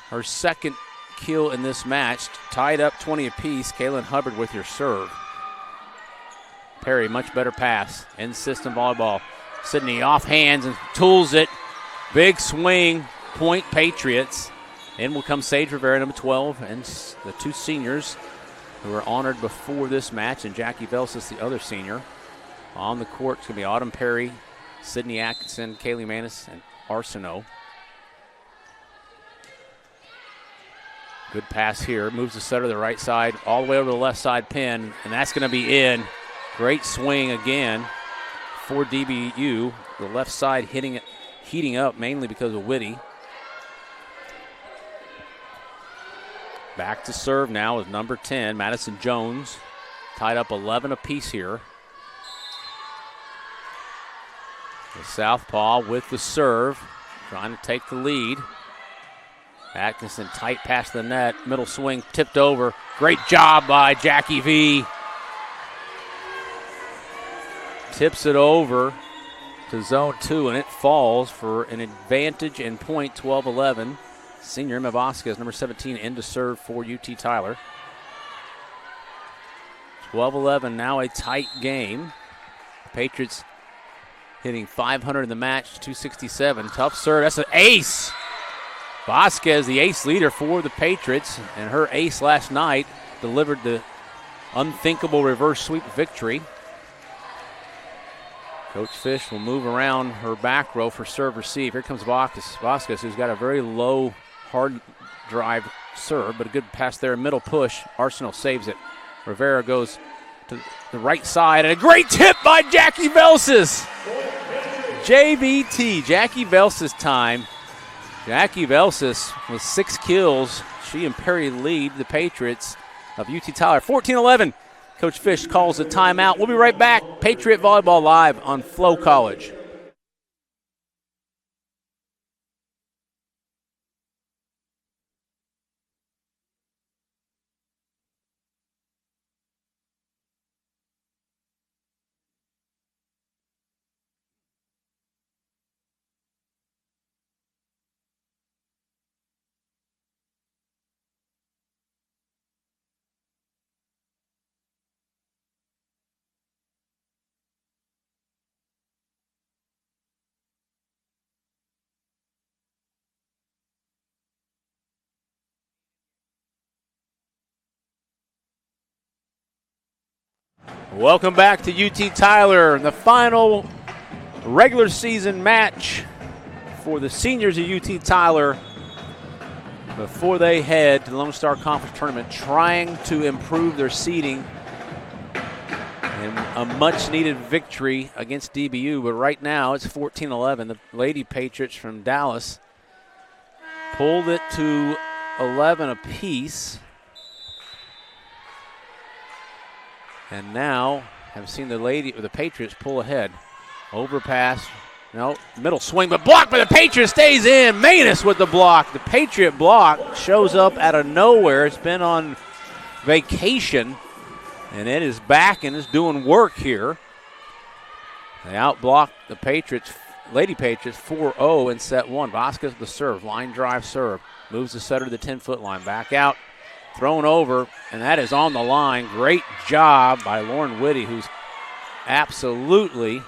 her second kill in this match. Tied up 20 apiece. Kaylin Hubbard with your serve. Perry, much better pass. End system volleyball. Sydney off hands and tools it. Big swing. Point Patriots. In will come Sage Rivera, number 12, and the two seniors who were honored before this match, and Jackie Velsis, the other senior. On the court, it's going to be Autumn Perry, Sydney Atkinson, Kaylee Manis, and Arsenault. Good pass here. Moves the setter to the right side, all the way over the left side pin, and that's going to be in. Great swing again for DBU. The left side heating up mainly because of Whitty. Back to serve now is number 10, Madison Jones. Tied up 11 apiece here. The southpaw with the serve, trying to take the lead. Atkinson tight past the net, middle swing tipped over. Great job by Jackie V. Tips it over to zone 2, and it falls for an advantage and point 12-11. Senior Emma Vasquez, number 17, in to serve for UT Tyler. 12-11, now a tight game. Patriots hitting 500 in the match, 267. Tough serve, that's an ace. Vasquez, the ace leader for the Patriots, and her ace last night delivered the unthinkable reverse sweep victory. Coach Fish will move around her back row for serve receive. Here comes Vasquez, who's got a very low, hard drive serve, but a good pass there, middle push. Arsenal saves it. Rivera goes to the right side, and a great tip by Jackie Velsis. JVT, Jackie Velsis time. Jackie Velsis with 6 kills. She and Perry lead the Patriots of UT Tyler. 14-11. Coach Fish calls a timeout. We'll be right back. Patriot Volleyball live on Flow College. Welcome back to UT Tyler, the final regular season match for the seniors of UT Tyler before they head to the Lone Star Conference Tournament, trying to improve their seeding and a much-needed victory against DBU. But right now it's 14-11. The Lady Patriots from Dallas pulled it to 11 apiece. And now have seen the Patriots pull ahead. Overpass. No, middle swing, but blocked by the Patriots, stays in. Manus with the block. The Patriot block shows up out of nowhere. It's been on vacation, and it is back and is doing work here. They outblocked the Patriots, Lady Patriots, 4-0 in set 1. Vasquez the serve, line drive serve. Moves the setter to the 10-foot line. Back out. Thrown over, and that is on the line. Great job by Lauren Whitty, who's absolutely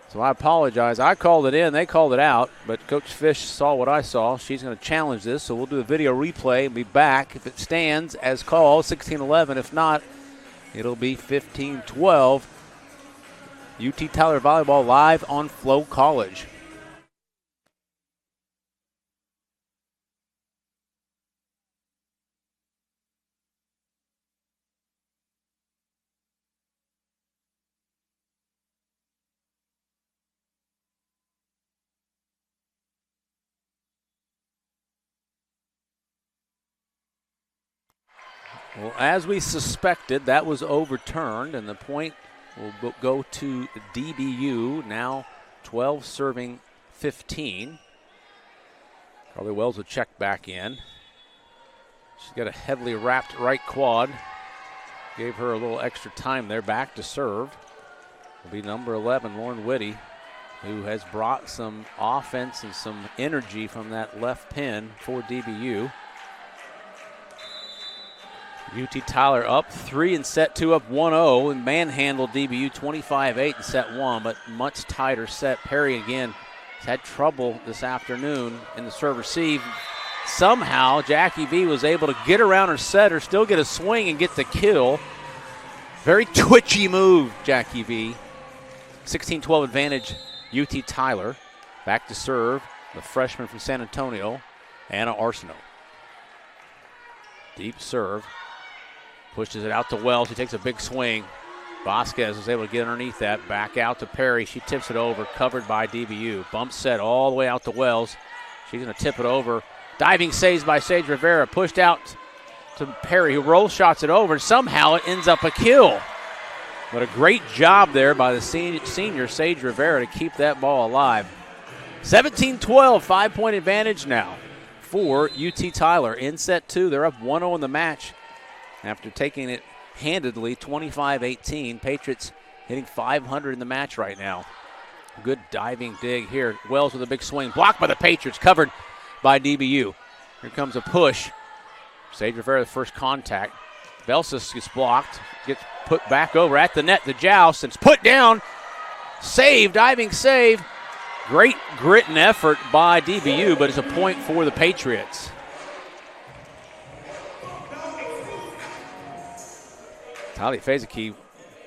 so I apologize. I called it in, they called it out, but Coach Fish saw what I saw. She's going to challenge this, so we'll do a video replay and be back. If it stands as called, 16-11. If not, it'll be 15-12. UT Tyler Volleyball live on Flow College. Well, as we suspected, that was overturned, and the point will go to DBU, now 12 serving 15. Carly Wells will check back in. She's got a heavily wrapped right quad. Gave her a little extra time there. Back to serve will be number 11, Lauren Whitty, who has brought some offense and some energy from that left pin for DBU. UT Tyler up 3 in set 2, up 1-0, and manhandled DBU 25-8 in set 1, but much tighter set. Perry again has had trouble this afternoon in the serve receive. Somehow Jackie V was able to get around her setter, still get a swing and get the kill. Very twitchy move, Jackie V. 16-12 advantage, UT Tyler. Back to serve, the freshman from San Antonio, Anna Arsenault. Deep serve. Pushes it out to Wells. She takes a big swing. Vasquez was able to get underneath that. Back out to Perry. She tips it over, covered by DBU. Bump set all the way out to Wells. She's going to tip it over. Diving saves by Sage Rivera. Pushed out to Perry, who roll shots it over. Somehow it ends up a kill. But a great job there by the senior Sage Rivera to keep that ball alive. 17-12, 5-point advantage now for UT Tyler. In set 2, they're up 1-0 in the match after taking it handedly, 25-18. Patriots hitting .500 in the match right now. Good diving dig here. Wells with a big swing. Blocked by the Patriots, covered by DBU. Here comes a push. Sage Rivera, the first contact. Belsis gets blocked, gets put back over at the net. The joust, and it's put down. Save, diving save. Great grit and effort by DBU, but it's a point for the Patriots. Tali Fezeki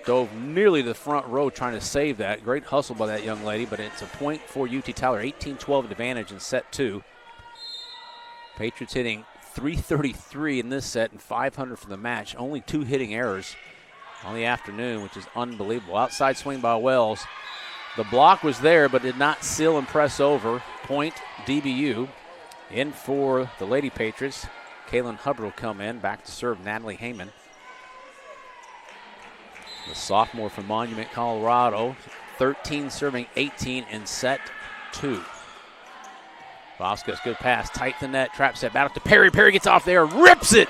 dove nearly to the front row trying to save that. Great hustle by that young lady, but it's a point for UT Tyler. 18-12 advantage in set 2. Patriots hitting .333 in this set and .500 for the match. Only 2 hitting errors on the afternoon, which is unbelievable. Outside swing by Wells. The block was there, but did not seal and press over. Point DBU. In for the Lady Patriots. Kaylin Hubbard will come in. Back to serve Natalie Heyman. The sophomore from Monument, Colorado. 13 serving 18 in set 2. Vasquez, good pass. Tight the net. Trap set. Back up to Perry. Perry gets off there. Rips it.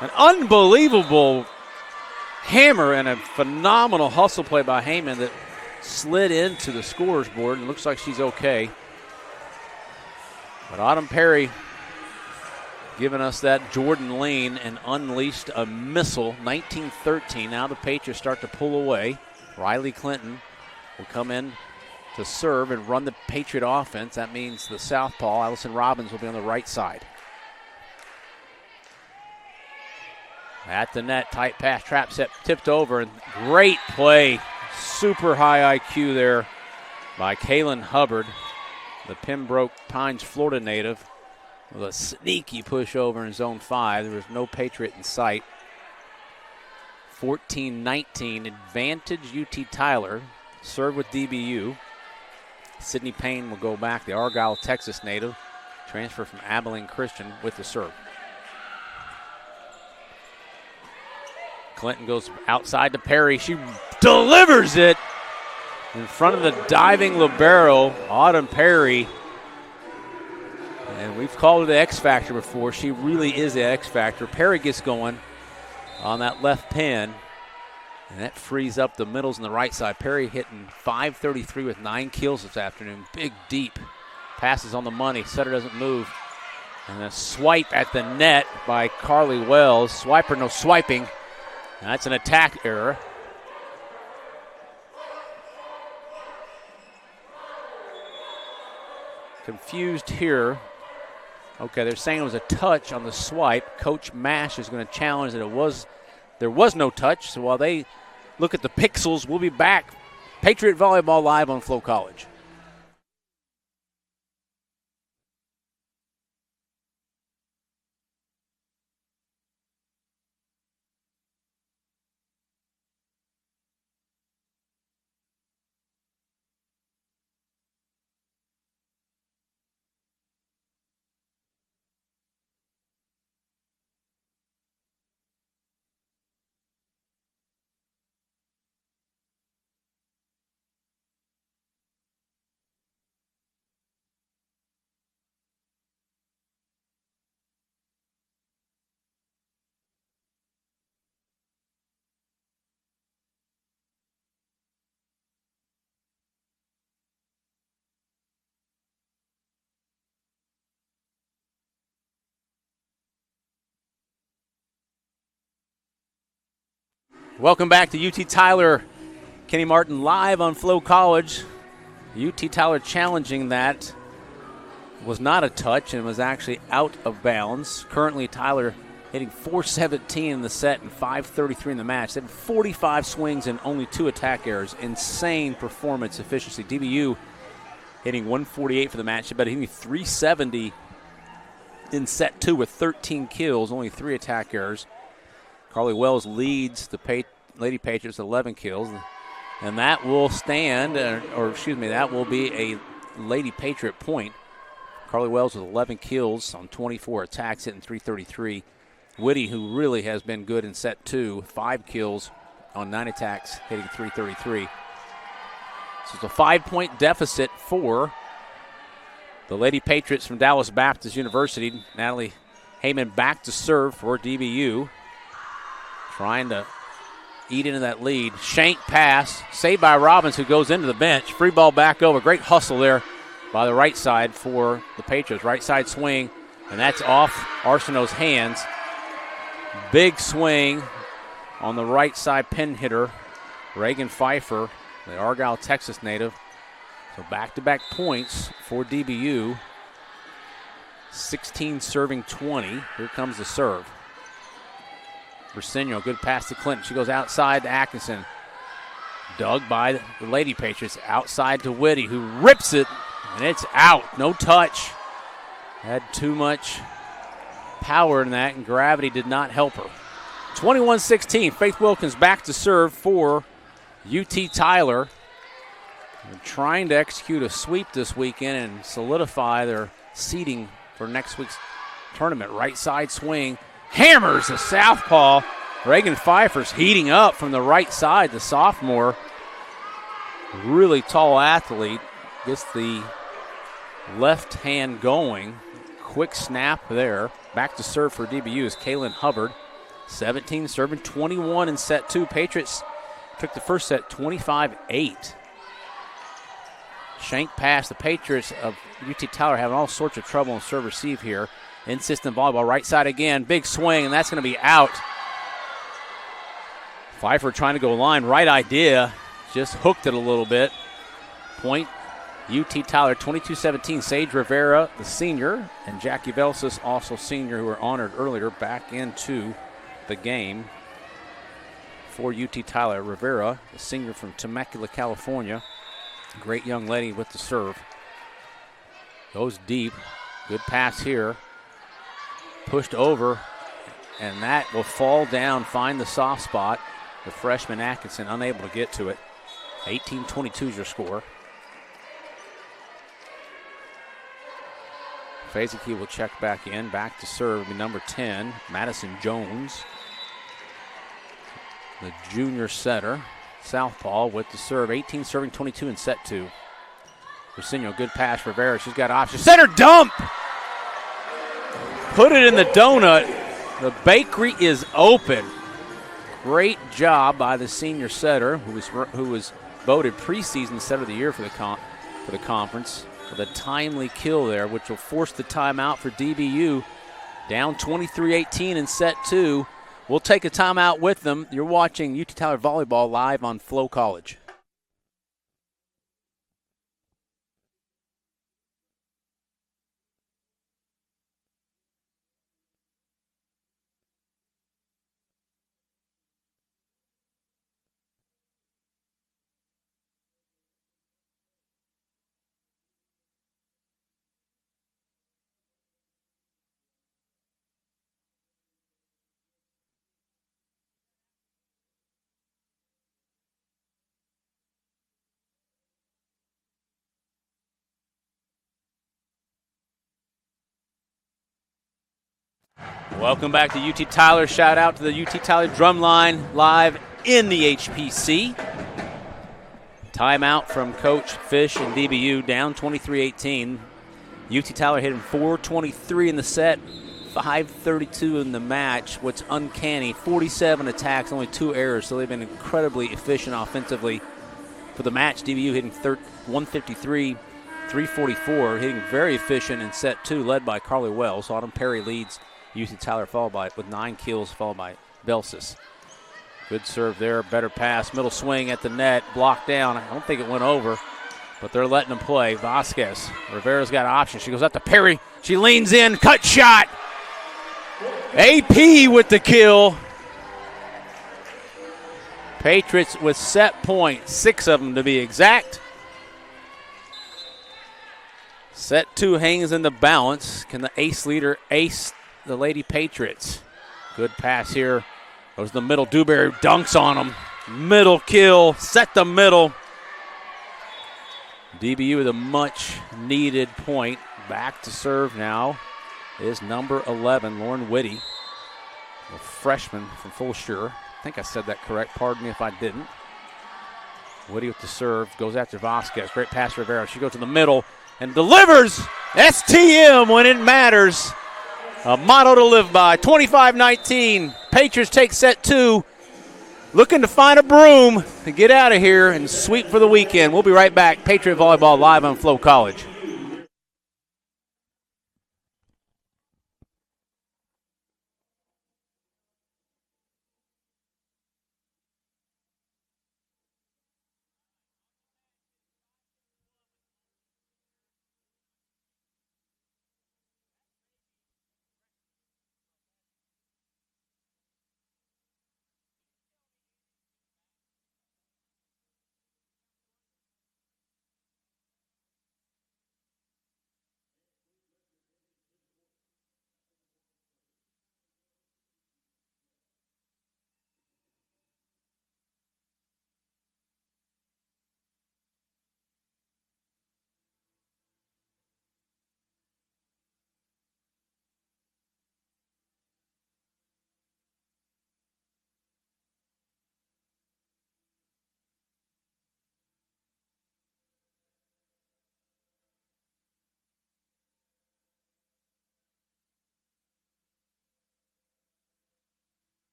An unbelievable hammer and a phenomenal hustle play by Heyman that slid into the scorer's board, and looks like she's okay. But Autumn Perry giving us that Jordan lane and unleashed a missile. 19-13. Now the Patriots start to pull away. Riley Clinton will come in to serve and run the Patriot offense. That means the southpaw, Allison Robbins, will be on the right side. At the net, tight pass, trap set, tipped over, and great play. Super high IQ there by Kaylin Hubbard, the Pembroke Pines, Florida native, with a sneaky push over in zone 5. There was no Patriot in sight. 14-19, advantage UT Tyler. Serve with DBU. Sydney Payne will go back, the Argyle, Texas native. Transfer from Abilene Christian with the serve. Clinton goes outside to Perry. She delivers it in front of the diving libero, Autumn Perry. And we've called her the X Factor before. She really is the X Factor. Perry gets going on that left pin, and that frees up the middles and the right side. Perry hitting .533 with 9 kills this afternoon. Big, deep passes on the money. Setter doesn't move. And a swipe at the net by Carly Wells. Swiper, no swiping. And that's an attack error. Confused here. Okay, they're saying it was a touch on the swipe. Coach Mash is going to challenge that there was no touch. So while they look at the pixels, we'll be back. Patriot Volleyball live on Flow College. Welcome back to UT Tyler. Kenny Martin live on Flo College. UT Tyler challenging that. Was not a touch and was actually out of bounds. Currently, Tyler hitting .417 in the set and .533 in the match. They had 45 swings and only 2 attack errors. Insane performance efficiency. DBU hitting .148 for the match, but hitting .370 in set 2 with 13 kills, only 3 attack errors. Carly Wells leads the Lady Patriots with 11 kills, and that will stand, that will be a Lady Patriot point. Carly Wells with 11 kills on 24 attacks, hitting .333. Whitty, who really has been good in set 2, 5 kills on 9 attacks, hitting .333. So it's a 5-point deficit for the Lady Patriots from Dallas Baptist University. Natalie Heyman back to serve for DBU. Trying to eat into that lead. Shank pass, saved by Robbins, who goes into the bench. Free ball back over. Great hustle there by the right side for the Patriots. Right side swing, and that's off Arsenault's hands. Big swing on the right side pin hitter, Reagan Pfeiffer, the Argyle, Texas native. So back-to-back points for DBU. 16 serving 20. Here comes the serve. Briseño, good pass to Clinton. She goes outside to Atkinson. Dug by the Lady Patriots. Outside to Whitty, who rips it, and it's out. No touch. Had too much power in that, and gravity did not help her. 21-16. Faith Wilkins back to serve for UT Tyler. They're trying to execute a sweep this weekend and solidify their seeding for next week's tournament. Right side swing. Hammers the southpaw. Reagan Pfeiffer's heating up from the right side, the sophomore. Really tall athlete. Gets the left hand going. Quick snap there. Back to serve for DBU is Kaylin Hubbard. 17 serving 21 in set 2. Patriots took the first set 25-8. Shank pass. The Patriots of UT Tyler having all sorts of trouble in serve receive here. Insistent volleyball, right side again. Big swing, and that's going to be out. Pfeiffer trying to go line. Right idea. Just hooked it a little bit. Point UT Tyler 22-17. Sage Rivera, the senior, and Jackie Velsis, also senior, who were honored earlier, back into the game for UT Tyler. Rivera, the senior from Temecula, California. Great young lady with the serve. Goes deep. Good pass here. Pushed over, and that will fall down, find the soft spot. The freshman Atkinson unable to get to it. 18-22 is your score. Fazeki will check back in. Back to serve number 10, Madison Jones. The junior setter, southpaw with the serve. 18 serving 22 in set 2. Briseño, good pass. Rivera, she's got options. Center dump! Put it in the donut. The bakery is open. Great job by the senior setter, who was voted preseason setter of the year for the conference, with a timely kill there, which will force the timeout for DBU. Down 23-18 in set 2. We'll take a timeout with them. You're watching UT Tyler Volleyball live on Flo College. Welcome back to UT Tyler. Shout out to the UT Tyler Drumline live in the HPC. Timeout from Coach Fish and DBU, down 23-18. UT Tyler hitting .423 in the set, .532 in the match. What's uncanny, 47 attacks, only 2 errors, so they've been incredibly efficient offensively. For the match, DBU hitting .153, .344, hitting very efficient in set 2, led by Carly Wells. Autumn Perry leads UT Tyler with 9 kills, followed by Velsis. Good serve there, better pass, middle swing at the net, blocked down. I don't think it went over, but they're letting them play. Vasquez, Rivera's got options. She goes out to Perry. She leans in, cut shot. AP with the kill. Patriots with set points, 6 of them to be exact. Set 2 hangs in the balance. Can the ace leader ace the Lady Patriots? Good pass here. Goes the middle. Dewberry dunks on him. Middle kill. Set the middle. DBU with a much needed point. Back to serve now is number 11, Lauren Whitty, a freshman from Full Sure. I think I said that correct. Pardon me if I didn't. Whitty with the serve. Goes after Vasquez. Great pass for Rivera. She goes to the middle and delivers. STM when it matters. A motto to live by. 25-19. Patriots take set 2. Looking to find a broom to get out of here and sweep for the weekend. We'll be right back. Patriot Volleyball live on Flo College.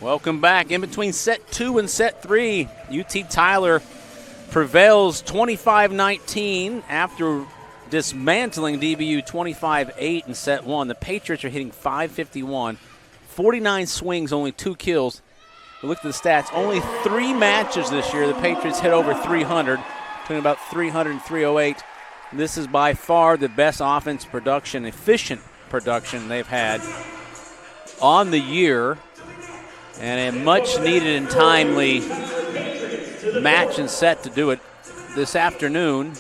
Welcome back. In between set 2 and set 3, UT Tyler prevails 25-19 after dismantling DBU 25-8 in set one. The Patriots are hitting .551, 49 swings, only 2 kills. We looked at the stats. Only 3 matches this year the Patriots hit over 300, between about 300 and 308. This is by far the best offense production, efficient production they've had on the year, and a much needed and timely match and set to do it this afternoon.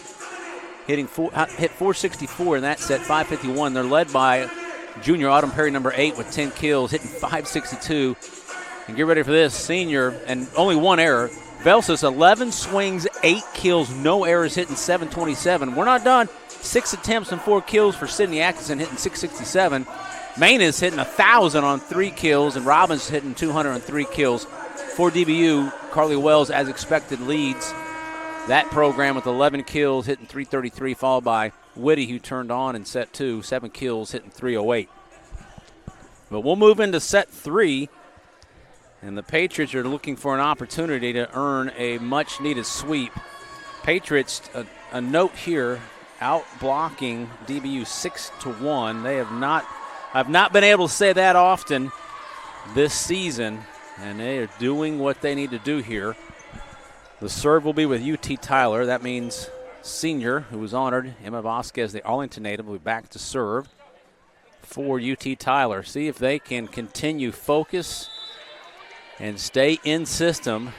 Hit 464 in that set, 551. They're led by junior Autumn Perry, number 8, with 10 kills, hitting 562. And get ready for this, senior, and only 1 error. Velsis, 11 swings, 8 kills, no errors, hitting 727. We're not done. 6 attempts and 4 kills for Sydney Atkinson, hitting 667. Maine is hitting 1,000 on 3 kills, and Robbins hitting 203 kills. For DBU, Carly Wells, as expected, leads that program with 11 kills, hitting 333, followed by Whitty, who turned on in set 2, 7 kills, hitting 308. But we'll move into set 3, and the Patriots are looking for an opportunity to earn a much-needed sweep. Patriots, a note here, out blocking DBU 6-1. They I've not been able to say that often this season, and they are doing what they need to do here. The serve will be with UT Tyler. That means senior, who was honored, Emma Vasquez, the Arlington native, will be back to serve for UT Tyler. See if they can continue focus and stay in system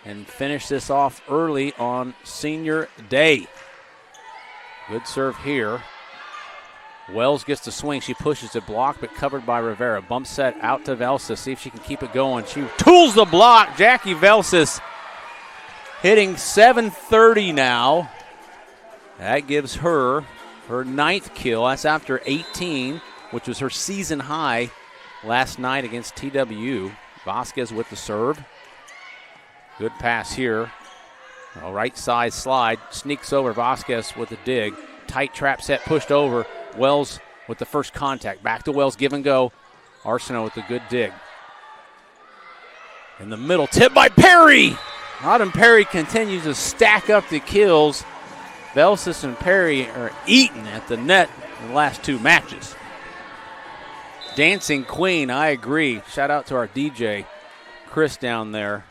and finish this off early on senior day. Good serve here. Wells gets the swing. She pushes it, blocked, but covered by Rivera. Bump set out to Velsis. See if she can keep it going. She tools the block. Jackie Velsis hitting 730 now. That gives her 9th kill. That's after 18, which was her season high last night against TWU. Vasquez with the serve. Good pass here. A right side slide. Sneaks over Vasquez with a dig. Tight trap set, pushed over. Wells with the first contact. Back to Wells, give and go. Arsenault with a good dig. In the middle, tip by Perry. Autumn Perry continues to stack up the kills. Velsis and Perry are eating at the net in the last 2 matches. Dancing Queen, I agree. Shout out to our DJ, Chris, down there.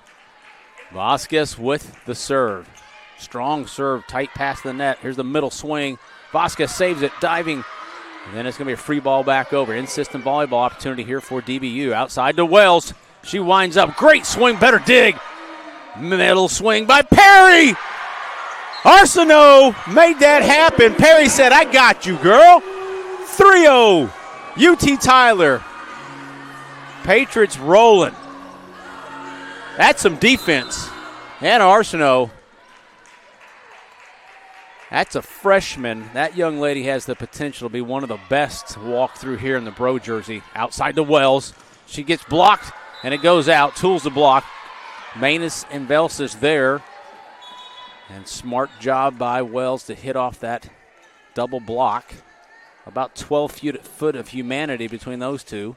Vasquez with the serve. Strong serve, tight past the net. Here's the middle swing. Vasquez saves it, diving. And then it's going to be a free ball back over. In-system volleyball opportunity here for DBU. Outside to Wells. She winds up. Great swing, better dig. Middle swing by Perry. Arsenault made that happen. Perry said, I got you, girl. 3-0. UT Tyler. Patriots rolling. That's some defense. And Arsenault. That's a freshman. That young lady has the potential to be one of the best to walk through here in the Bro jersey. Outside to Wells. She gets blocked, and it goes out. Tools the block. Manus and Velsis there. And smart job by Wells to hit off that double block. About 12 foot of humanity between those two.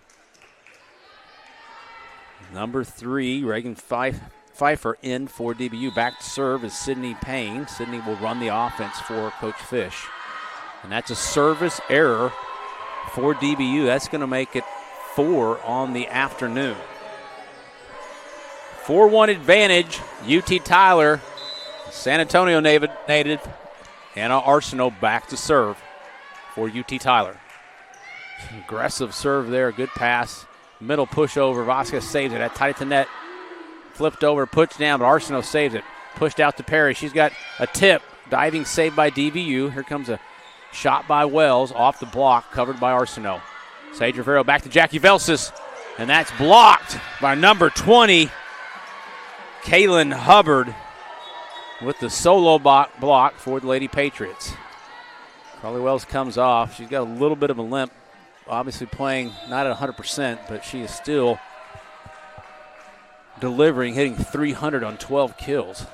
Number 3, Reagan Pfeiffer in for DBU. Back to serve is Sydney Payne. Sydney will run the offense for Coach Fish. And that's a service error for DBU. That's going to make it 4 on the afternoon. 4-1 advantage. UT Tyler, San Antonio native, Anna Arsenault back to serve for UT Tyler. Aggressive serve there. Good pass. Middle push over. Vasquez saves it. At tight at the net. Flipped over, pushed down, but Arsenault saves it. Pushed out to Perry. She's got a tip. Diving save by DBU. Here comes a shot by Wells off the block, covered by Arsenault. Sage Rivero back to Jackie Velsis, and that's blocked by number 20, Kaylin Hubbard, with the solo block for the Lady Patriots. Carly Wells comes off. She's got a little bit of a limp, obviously playing not at 100%, but she is still delivering, hitting 300 on 12 kills.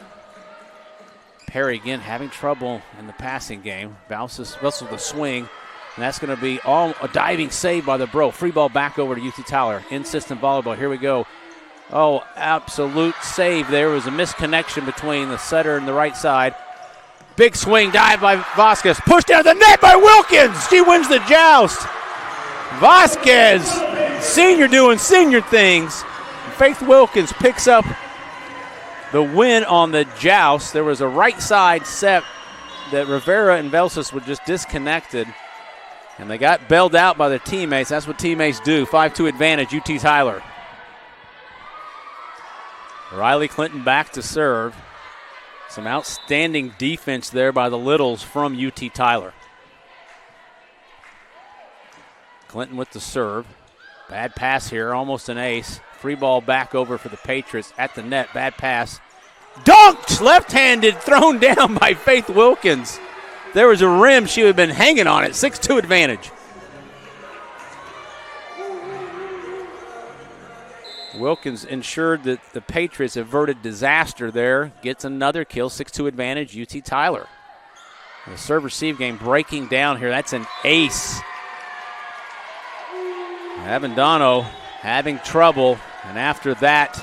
Perry again having trouble in the passing game. Velsis with the swing, and that's going to be all a diving save by the Bro. Free ball back over to UT Tyler. In-system volleyball. Here we go. Oh, absolute save. There was a misconnection between the setter and the right side. Big swing, dive by Vasquez. Pushed down the net by Wilkins. She wins the joust. Vasquez, senior doing senior things. Faith Wilkins picks up the win on the joust. There was a right side set that Rivera and Velsas were just disconnected. And they got bailed out by their teammates. That's what teammates do. 5-2 advantage, UT Tyler. Riley Clinton back to serve. Some outstanding defense there by the Littles from UT Tyler. Clinton with the serve. Bad pass here, almost an ace. Free ball back over for the Patriots at the net. Bad pass. Dunked! Left-handed, thrown down by Faith Wilkins. There was a rim. She would have been hanging on it. 6-2 advantage. Wilkins ensured that the Patriots averted disaster there. Gets another kill. 6-2 advantage, UT Tyler. The serve-receive game breaking down here. That's an ace. Avendano having trouble. And after that,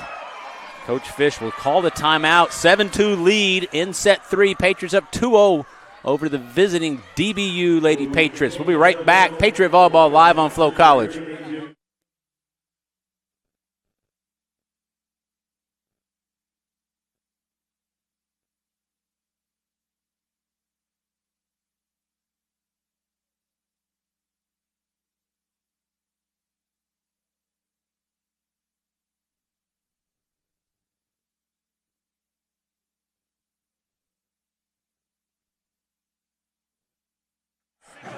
Coach Fish will call the timeout. 7-2 lead in set 3. Patriots up 2-0 over the visiting DBU Lady Patriots. We'll be right back. Patriot Volleyball live on Flow College.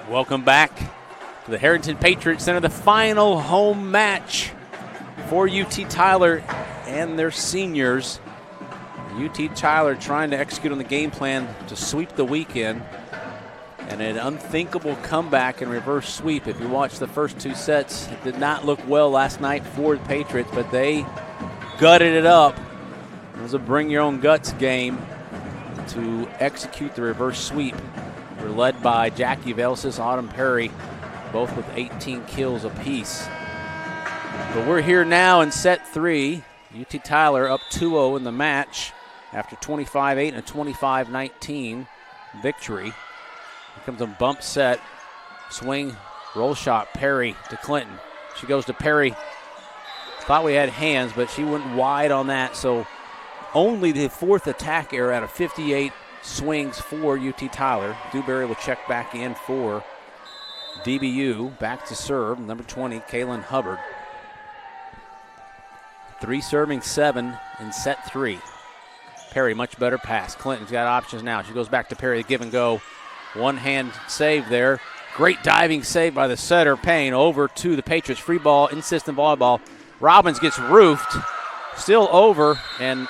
Welcome back to the Harrington Patriot Center, the final home match for UT Tyler and their seniors. UT Tyler trying to execute on the game plan to sweep the weekend, and an unthinkable comeback and reverse sweep. If you watch the first two sets, it did not look well last night for the Patriots, but they gutted it up. It was a bring-your-own-guts game to execute the reverse sweep. We're led by Jackie Velsas, Autumn Perry, both with 18 kills apiece. But we're here now in set 3. UT Tyler up 2-0 in the match after 25-8 and a 25-19 victory. Here comes a bump set. Swing, roll shot, Perry to Clinton. She goes to Perry. Thought we had hands, but she went wide on that. So only the 4th attack error out of 58 swings for UT Tyler. Dewberry will check back in for DBU. Back to serve, number 20, Kaylin Hubbard. 3 serving 7 in set 3. Perry, much better pass. Clinton's got options now. She goes back to Perry, the give and go. One-hand save there. Great diving save by the setter, Payne, over to the Patriots. Free ball, in-system volleyball. Robbins gets roofed. Still over, and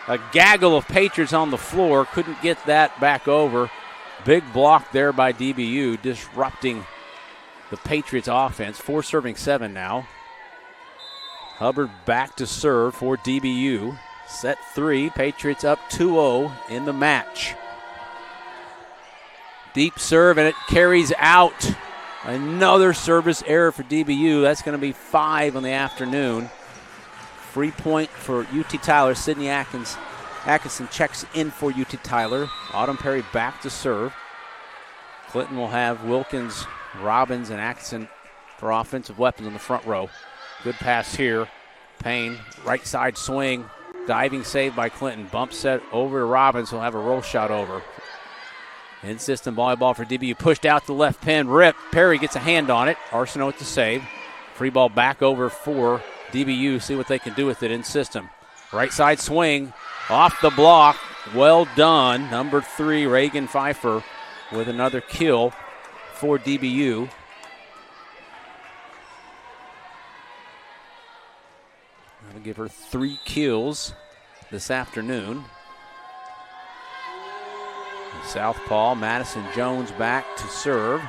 a gaggle of Patriots on the floor. Couldn't get that back over. Big block there by DBU, disrupting the Patriots offense. 4 serving 7 now. Hubbard back to serve for DBU. Set 3, Patriots up 2-0 in the match. Deep serve, and it carries out. Another service error for DBU. That's going to be 5 on the afternoon. Free point for UT Tyler. Sydney Atkinson checks in for UT Tyler. Autumn Perry back to serve. Clinton will have Wilkins, Robbins, and Atkinson for offensive weapons on the front row. Good pass here. Payne, right side swing. Diving save by Clinton. Bump set over to Robbins. He'll have a roll shot over. In-system volleyball for DBU. Pushed out the left pin. Rip. Perry gets a hand on it. Arsenault with the save. Free ball back over for DBU. See what they can do with it in system. Right side swing. Off the block. Well done. Number 3, Reagan Pfeiffer, with another kill for DBU. That'll give her 3 kills this afternoon. Southpaw, Madison Jones back to serve.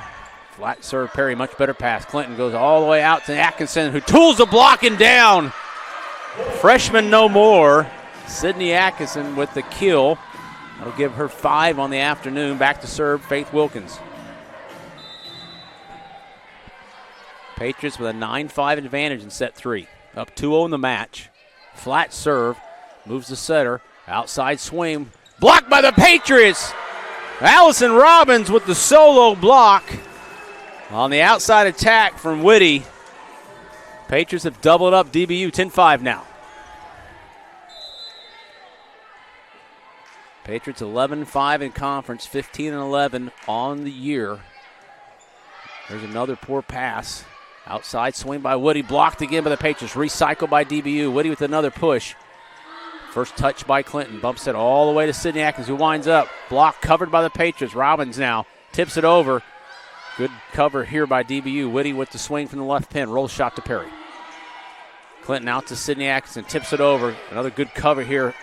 Flat serve, Perry, much better pass. Clinton goes all the way out to Atkinson, who tools the blocking down. Freshman no more. Sydney Atkinson with the kill. That'll give her 5 on the afternoon. Back to serve, Faith Wilkins. Patriots with a 9-5 advantage in set 3. Up 2-0 in the match. Flat serve. Moves the setter. Outside swing. Blocked by the Patriots. Allison Robbins with the solo block. On the outside attack from Whitty. Patriots have doubled up DBU, 10-5 now. Patriots 11-5 in conference, 15-11 on the year. There's another poor pass. Outside swing by Whitty, blocked again by the Patriots. Recycled by DBU. Whitty with another push. First touch by Clinton. Bumps it all the way to Sydney Atkins, who winds up. Block covered by the Patriots. Robbins now tips it over. Good cover here by DBU. Whitty with the swing from the left pin. Rolls shot to Perry. Clinton out to Sydney Atkinson. Tips it over. Another good cover here.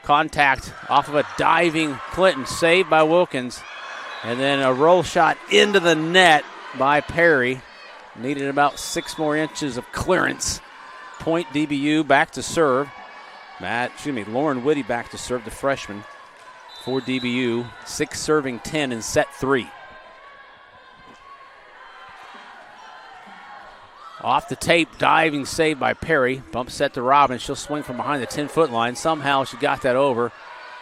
Contact off of a diving Clinton. Saved by Wilkins. And then a roll shot into the net by Perry. Needed about 6 more inches of clearance. Point DBU back to serve. Lauren Whitty back to serve, the freshman for DBU. 6 serving 10 in set 3. Off the tape, diving save by Perry. Bump set to Robbins. She'll swing from behind the 10-foot line. Somehow she got that over.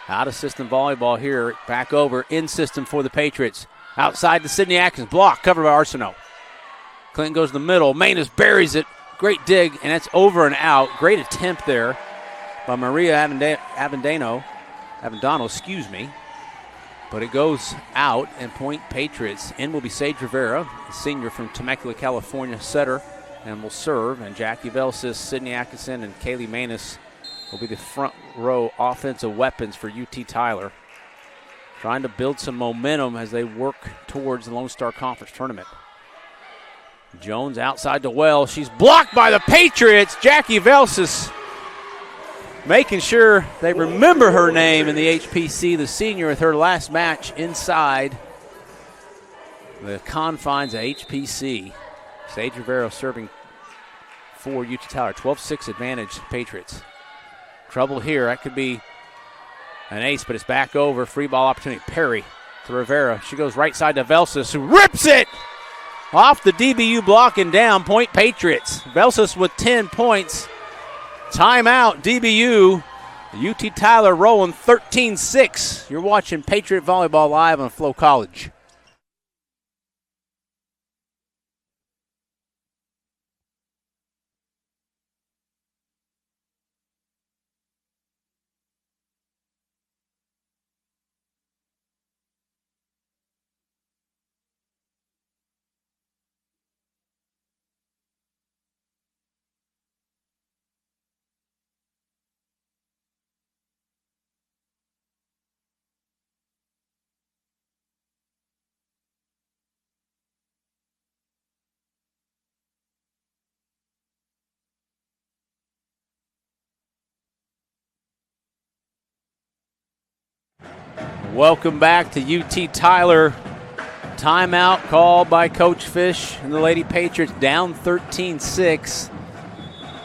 Out of system volleyball here. Back over in system for the Patriots. Outside to Sydney Atkins. Block covered by Arsenault. Clinton goes to the middle. Manus buries it. Great dig, and it's over and out. Great attempt there by Maria Avendano, but it goes out, and point Patriots. In will be Sage Rivera, a senior from Temecula, California, setter, and will serve. And Jackie Velsis, Sydney Atkinson, and Kaylee Manus will be the front row offensive weapons for UT Tyler, trying to build some momentum as they work towards the Lone Star Conference tournament. Jones outside to Wells. She's blocked by the Patriots. Jackie Velsis making sure they remember her name in the HPC, the senior with her last match inside the confines of HPC. Sage Rivera serving for UT Tyler. 12-6 advantage, Patriots. Trouble here. That could be an ace, but it's back over. Free ball opportunity. Perry to Rivera. She goes right side to Velsis, who rips it off the DBU block and down. Point Patriots. Velsis with 10 points. Timeout, DBU. UT Tyler rolling 13-6. You're watching Patriot Volleyball live on Flow College. Welcome back to UT Tyler. Timeout called by Coach Fish and the Lady Patriots, down 13-6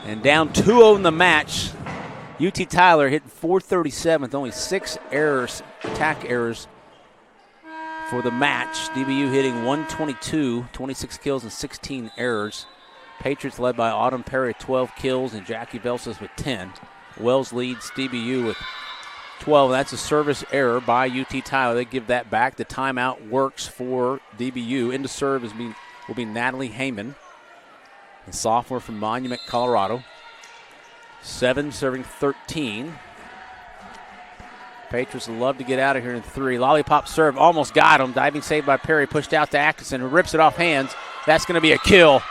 and down 2-0 in the match. UT Tyler hitting .437 with only 6 errors, attack errors for the match. DBU hitting 122, 26 kills and 16 errors. Patriots led by Autumn Perry with 12 kills and Jackie Velsis with 10. Wells leads DBU with 12. That's a service error by UT Tyler. They give that back. The timeout works for DBU. Into serve will be Natalie Heyman, a sophomore from Monument, Colorado. 7 serving 13. Patriots love to get out of here in 3. Lollipop serve almost got him. Diving save by Perry. Pushed out to Atkinson, who rips it off hands. That's going to be a kill.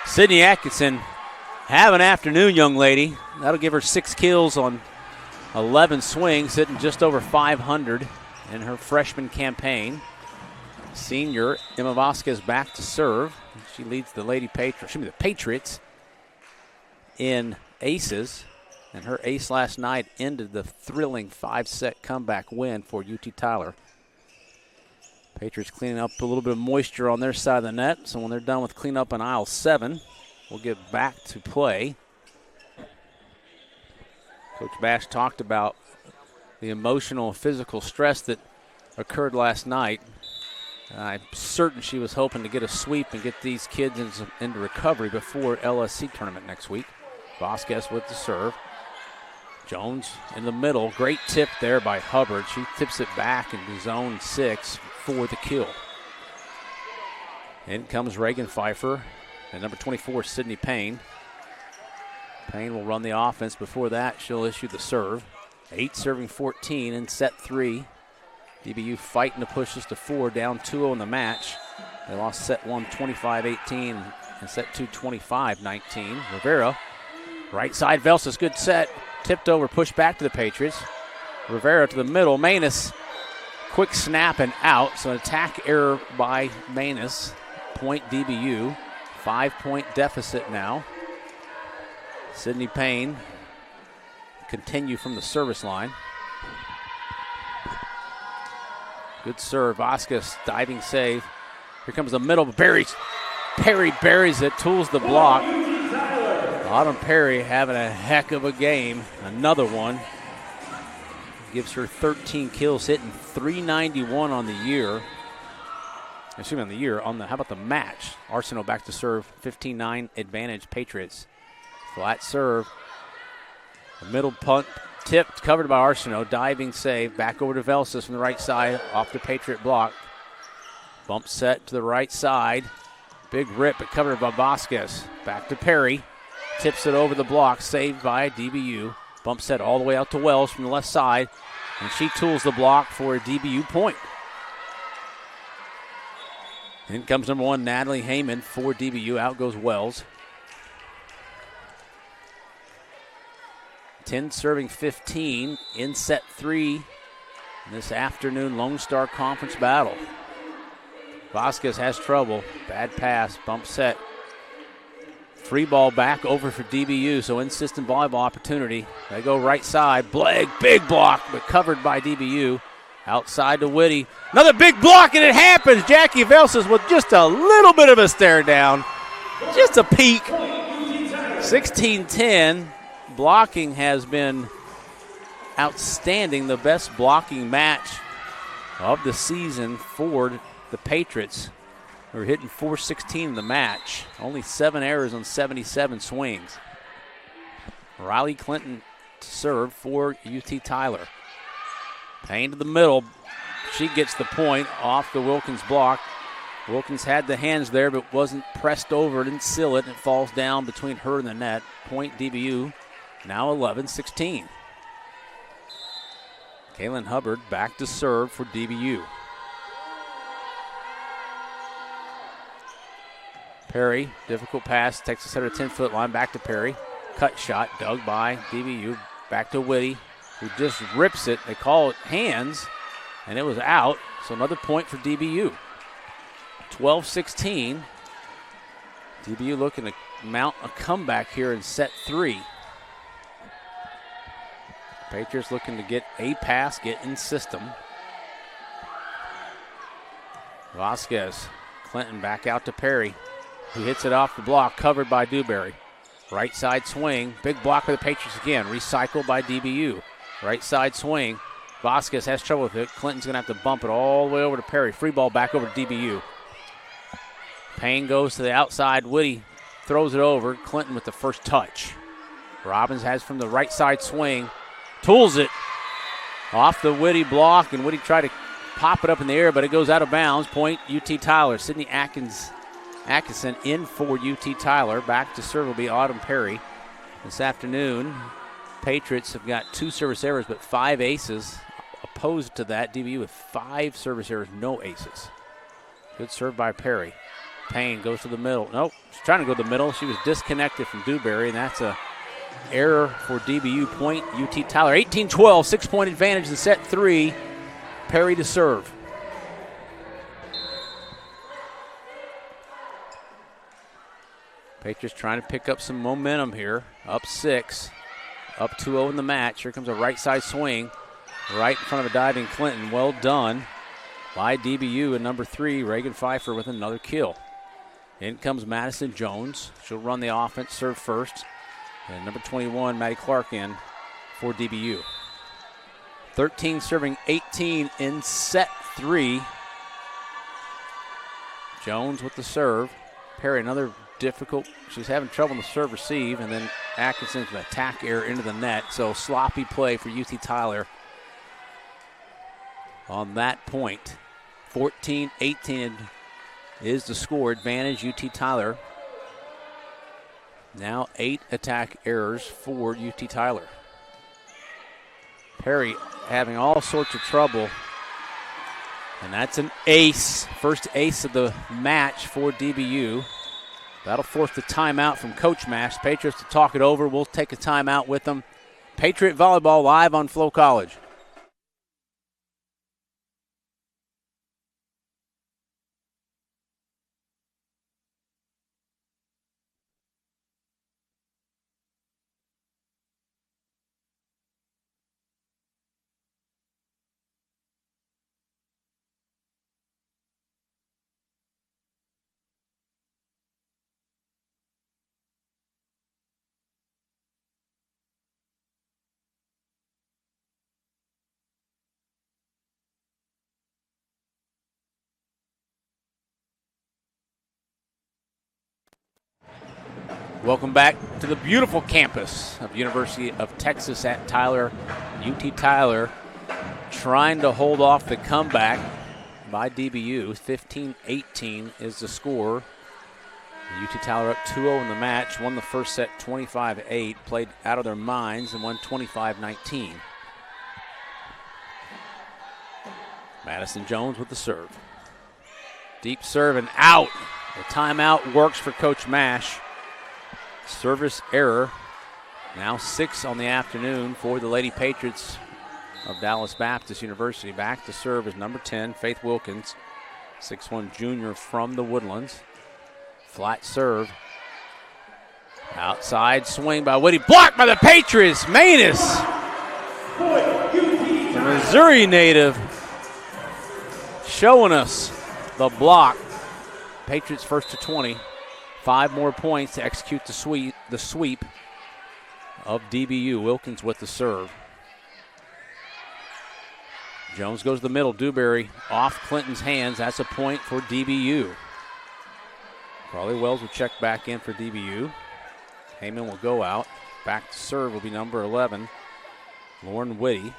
Sydney Atkinson, have an afternoon, young lady. That'll give her 6 kills on 11 swings, hitting just over 500 in her freshman campaign. Senior Emma Vasquez back to serve. She leads the the Patriots in aces, and her ace last night ended the thrilling 5-set comeback win for UT Tyler. Patriots cleaning up a little bit of moisture on their side of the net, so when they're done with cleanup on aisle 7, we'll get back to play. Coach Bash talked about the emotional and physical stress that occurred last night. I'm certain she was hoping to get a sweep and get these kids into recovery before LSC tournament next week. Vasquez with the serve. Jones in the middle. Great tip there by Hubbard. She tips it back into zone 6 for the kill. In comes Reagan Pfeiffer and number 24, Sydney Payne. Payne will run the offense. Before that, she'll issue the serve. 8 serving 14 in set 3. DBU fighting to push this to 4, down 2-0 in the match. They lost set 1 25-18 and set 2 25-19. Rivera, right side, Velsas, good set. Tipped over, pushed back to the Patriots. Rivera to the middle. Manus, quick snap and out. So an attack error by Manus. Point DBU. 5-point deficit now. Sydney Payne continue from the service line. Good serve. Vasquez diving save. Here comes the middle. Perry buries it, tools the block. Autumn Perry having a heck of a game. Another one. Gives her 13 kills, hitting .391 on the year. Excuse me, on the year. How about the match? Arsenal back to serve. 15-9 advantage Patriots. Flat serve. The middle punt. Tipped, covered by Arsenault. Diving save. Back over to Velsas from the right side. Off the Patriot block. Bump set to the right side. Big rip, but covered by Vasquez. Back to Perry. Tips it over the block. Saved by DBU. Bump set all the way out to Wells from the left side. And she tools the block for a DBU point. In comes number 1, Natalie Heyman for DBU. Out goes Wells. 10 serving 15 in set 3 in this afternoon Lone Star Conference battle. Vasquez has trouble. Bad pass. Bump set. Free ball back over for DBU, so insistent volleyball opportunity. They go right side. Blegg, big block, but covered by DBU. Outside to Whitty. Another big block, and it happens. Jackie Velsas with just a little bit of a stare down. Just a peek. 16-10. Blocking has been outstanding. The best blocking match of the season for the Patriots. We're hitting .416 in the match. Only 7 errors on 77 swings. Riley Clinton to serve for UT Tyler. Payne to the middle. She gets the point off the Wilkins block. Wilkins had the hands there, but wasn't pressed over, didn't seal it, and it falls down between her and the net. Point DBU, now 11-16. Kaylin Hubbard back to serve for DBU. Perry, difficult pass, takes us at a 10-foot line, back to Perry. Cut shot, dug by DBU, back to Whitty, who just rips it. They call it hands, and it was out, so another point for DBU. 12-16. DBU looking to mount a comeback here in set 3. Patriots looking to get a pass, get in system. Vasquez, Clinton back out to Perry, who hits it off the block, covered by Dewberry. Right side swing, big block for the Patriots again, recycled by DBU. Right side swing, Vasquez has trouble with it. Clinton's going to have to bump it all the way over to Perry. Free ball back over to DBU. Payne goes to the outside. Whitty throws it over. Clinton with the first touch. Robbins has from the right side swing. Tools it off the Whitty block, and Whitty tried to pop it up in the air, but it goes out of bounds. Point UT Tyler. Sydney Atkinson in for UT Tyler. Back to serve will be Autumn Perry. This afternoon, Patriots have got 2 service errors, but 5 aces. Opposed to that, DBU with 5 service errors, no aces. Good serve by Perry. Payne goes to the middle. Nope, she's trying to go to the middle. She was disconnected from Dewberry, and that's a error for DBU. Point UT Tyler. 18-12, 6-point advantage in set 3. Perry to serve. Patriots trying to pick up some momentum here. Up 6, up 2-0 in the match. Here comes a right side swing. Right in front of a diving Clinton. Well done by DBU. And number 3, Reagan Pfeiffer with another kill. In comes Madison Jones. She'll run the offense, serve first. And number 21, Maddie Clark in for DBU. 13 serving 18 in set 3. Jones with the serve. Perry, another difficult. She's having trouble in the serve receive, and then Atkinson's an attack error into the net. So sloppy play for UT Tyler on that point. 14-18 is the score. Advantage UT Tyler. Now 8 attack errors for UT Tyler. Perry having all sorts of trouble. And that's an ace. First ace of the match for DBU. That'll force the timeout from Coach Mash. Patriots to talk it over. We'll take a timeout with them. Patriot Volleyball live on Flo College. Welcome back to the beautiful campus of University of Texas at Tyler. UT Tyler trying to hold off the comeback by DBU. 15-18 is the score. UT Tyler up 2-0 in the match. Won the first set 25-8. Played out of their minds and won 25-19. Madison Jones with the serve. Deep serve and out. The timeout works for Coach Mash. Service error. Now 6 on the afternoon for the Lady Patriots of Dallas Baptist University. Back to serve is number 10, Faith Wilkins, 6'1" junior from the Woodlands. Flat serve. Outside swing by Whitty. Blocked by the Patriots. Manus, the Missouri native, showing us the block. Patriots first to 20. 5 more points to execute the sweep of DBU. Wilkins with the serve. Jones goes to the middle. Dewberry off Clinton's hands. That's a point for DBU. Carly Wells will check back in for DBU. Heyman will go out. Back to serve will be number 11, Lauren Whitty.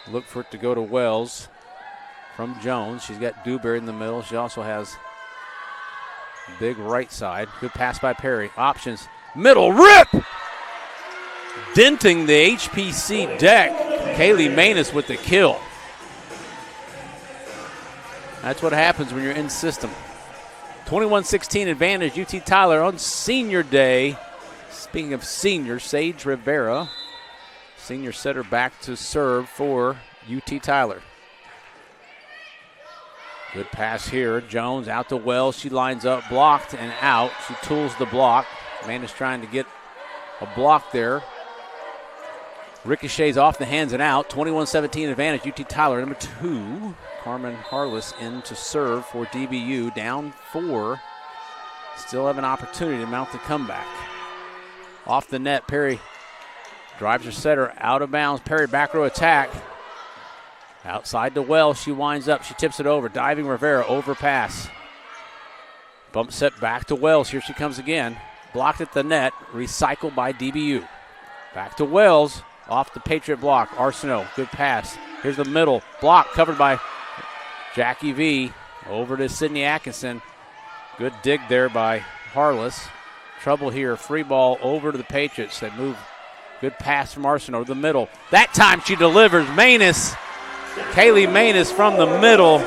Look for it to go to Wells from Jones. She's got Dewberry in the middle. She also has big right side. Good pass by Perry. Options. Middle rip! Denting the HPC deck. Kaylee Manus with the kill. That's what happens when you're in system. 21-16 advantage. UT Tyler on senior day. Speaking of senior, Sage Rivera. Senior setter back to serve for UT Tyler. Good pass here. Jones out to Wells. She lines up, blocked and out. She tools the block. Amanda's trying to get a block there. Ricochets off the hands and out. 21-17 advantage. UT Tyler, number 2. Carmen Harless in to serve for DBU. Down 4. Still have an opportunity to mount the comeback. Off the net, Perry drives her setter out of bounds. Perry back row attack. Outside to Wells, she winds up, she tips it over. Diving Rivera, overpass. Bump set back to Wells, here she comes again. Blocked at the net, recycled by DBU. Back to Wells, off the Patriot block. Arsenault, good pass. Here's the middle, block covered by Jackie V. Over to Sydney Atkinson. Good dig there by Harless. Trouble here, free ball over to the Patriots. They move, good pass from Arsenault to the middle. That time she delivers, Manus. Kaylee Manus from the middle.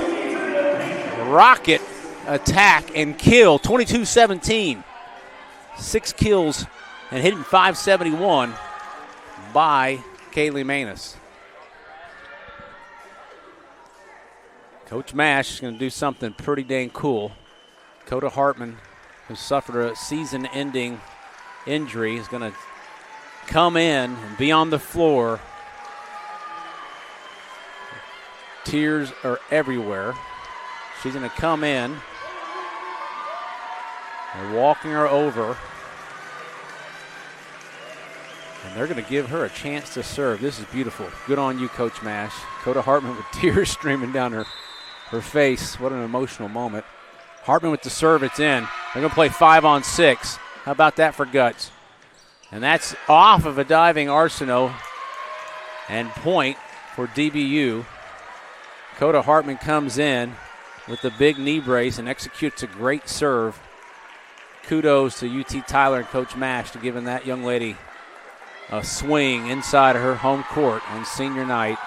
Rocket attack and kill. 22-17. 6 kills and hitting .571 by Kaylee Manus. Coach Mash is going to do something pretty dang cool. Coda Hartman, who suffered a season-ending injury, is going to come in and be on the floor. Tears are everywhere. She's going to come in. They're walking her over. And they're going to give her a chance to serve. This is beautiful. Good on you, Coach Mash. Coda Hartman with tears streaming down her face. What an emotional moment. Hartman with the serve. It's in. They're going to play 5-on-6. How about that for guts? And that's off of a diving Arsenault. And point for DBU. Coda Hartman comes in with the big knee brace and executes a great serve. Kudos to UT Tyler and Coach Mash for giving that young lady a swing inside of her home court on senior night.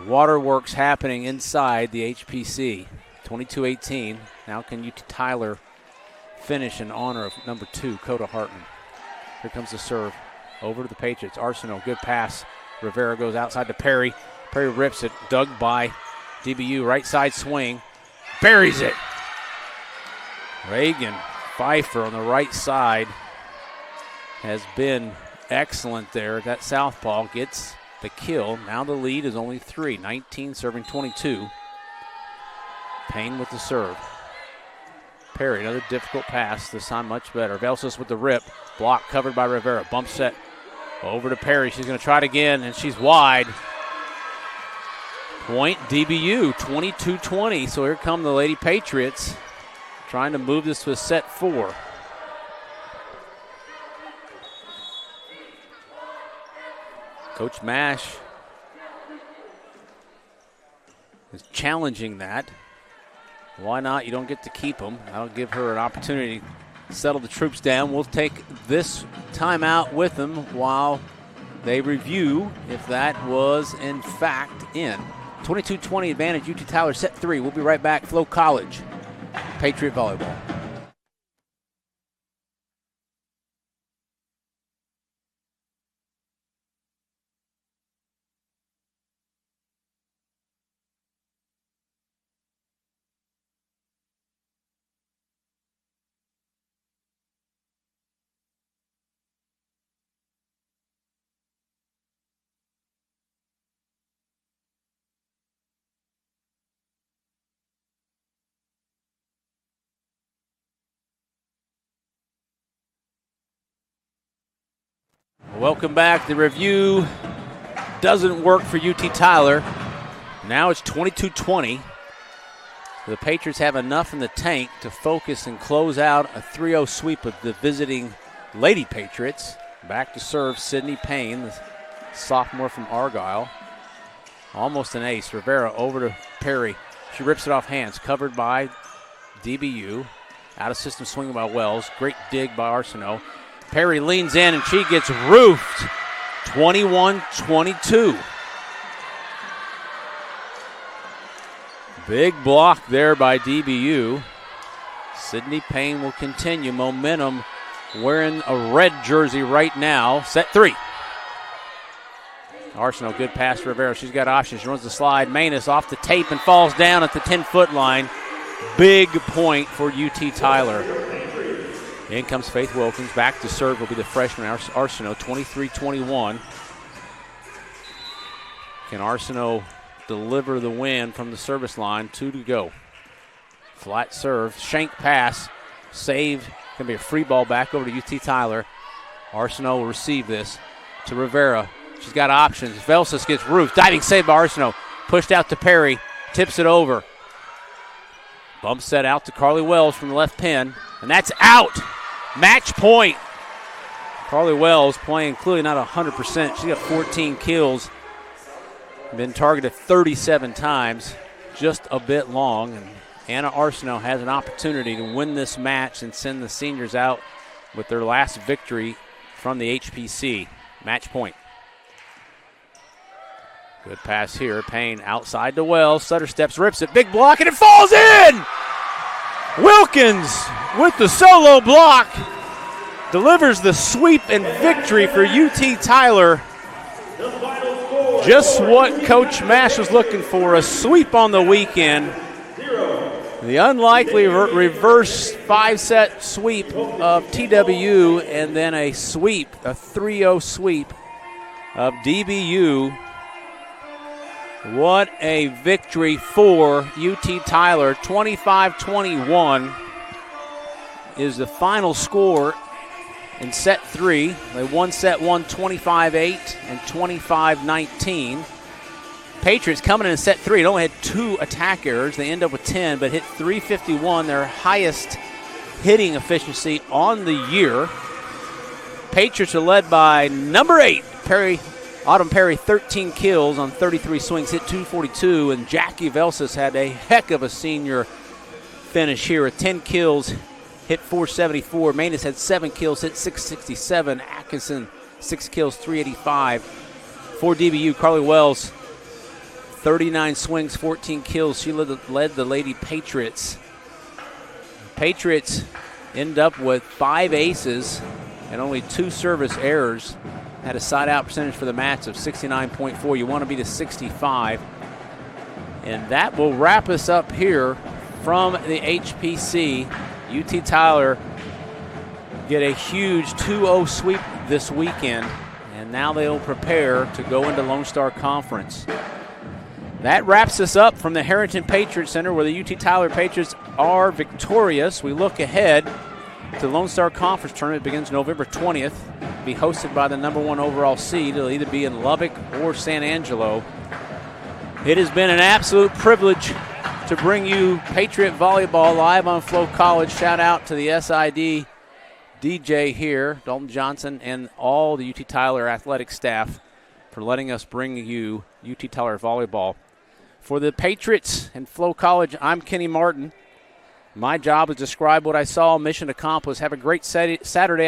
Waterworks happening inside the HPC. 22-18. Now can UT Tyler finish in honor of number 2, Coda Hartman. Here comes the serve. Over to the Patriots. Arsenault, good pass. Rivera goes outside to Perry. Perry rips it. Dug by DBU. Right side swing. Buries it. Reagan Pfeiffer on the right side has been excellent there. That southpaw gets the kill. Now the lead is only 3. 19 serving 22. Payne with the serve. Perry, another difficult pass. This time much better. Velsis with the rip. Block covered by Rivera. Bump set over to Perry. She's going to try it again, and she's wide. Point DBU, 22-20. So here come the Lady Patriots trying to move this to a set 4. Coach Mash is challenging that. Why not? You don't get to keep them. That'll give her an opportunity to settle the troops down. We'll take this timeout with them while they review if that was in fact in. 22-20 advantage, UT Tyler, set 3. We'll be right back. Flo College, Patriot Volleyball. Welcome back. The review doesn't work for UT Tyler. Now it's 22-20. The Patriots have enough in the tank to focus and close out a 3-0 sweep of the visiting Lady Patriots. Back to serve, Sydney Payne, the sophomore from Argyle. Almost an ace. Rivera over to Perry. She rips it off hands, covered by DBU. Out of system swinging by Wells. Great dig by Arsenault. Perry leans in, and she gets roofed. 21-22. Big block there by DBU. Sydney Payne will continue. Momentum wearing a red jersey right now. Set 3. Arsenault, good pass to Rivera. She's got options. She runs the slide. Manus off the tape and falls down at the 10-foot line. Big point for UT Tyler. In comes Faith Wilkins. Back to serve will be the freshman Arsenault, 23-21. Can Arsenault deliver the win from the service line? 2 to go. Flat serve. Shank pass. Save. Going to be a free ball back over to UT Tyler. Arsenault will receive this to Rivera. She's got options. Velsis gets roofed. Diving save by Arsenault. Pushed out to Perry. Tips it over. Bump set out to Carly Wells from the left pin. And that's out. Match point. Carly Wells playing clearly not 100%. She got 14 kills. Been targeted 37 times. Just a bit long. And Anna Arsenault has an opportunity to win this match and send the seniors out with their last victory from the HPC. Match point. Good pass here. Payne outside to Wells. Sutter steps, rips it. Big block, and it falls in! Wilkins with the solo block delivers the sweep and victory for UT Tyler. Just what Coach Mash was looking for, a sweep on the weekend. The unlikely reverse 5-set sweep of TWU, and then a sweep, a 3-0 sweep of DBU. What a victory for UT Tyler. 25-21 is the final score in set 3. They won set 1 25-8 and 25-19. Patriots coming in set 3. It only had 2 attack errors. They end up with 10, but hit .351, their highest hitting efficiency on the year. Patriots are led by number 8, Autumn Perry, 13 kills on 33 swings, hit .242, and Jackie Velsas had a heck of a senior finish here with 10 kills, hit .474. Manus had 7 kills, hit .667. Atkinson, 6 kills, .385. For DBU, Carly Wells, 39 swings, 14 kills. She led the Lady Patriots. Patriots end up with 5 aces and only 2 service errors. Had a side-out percentage for the match of 69.4. You want to be to 65. And that will wrap us up here from the HPC. UT Tyler get a huge 2-0 sweep this weekend, and now they'll prepare to go into Lone Star Conference. That wraps us up from the Harrington Patriot Center, where the UT Tyler Patriots are victorious. We look ahead to the Lone Star Conference Tournament. It begins November 20th. Be hosted by the number 1 overall seed. It'll either be in Lubbock or San Angelo. It has been an absolute privilege to bring you Patriot Volleyball live on Flow College. Shout out to the SID DJ here, Dalton Johnson, and all the UT Tyler athletic staff for letting us bring you UT Tyler Volleyball. For the Patriots and Flow College, I'm Kenny Martin. My job is to describe what I saw. Mission accomplished. Have a great Saturday afternoon.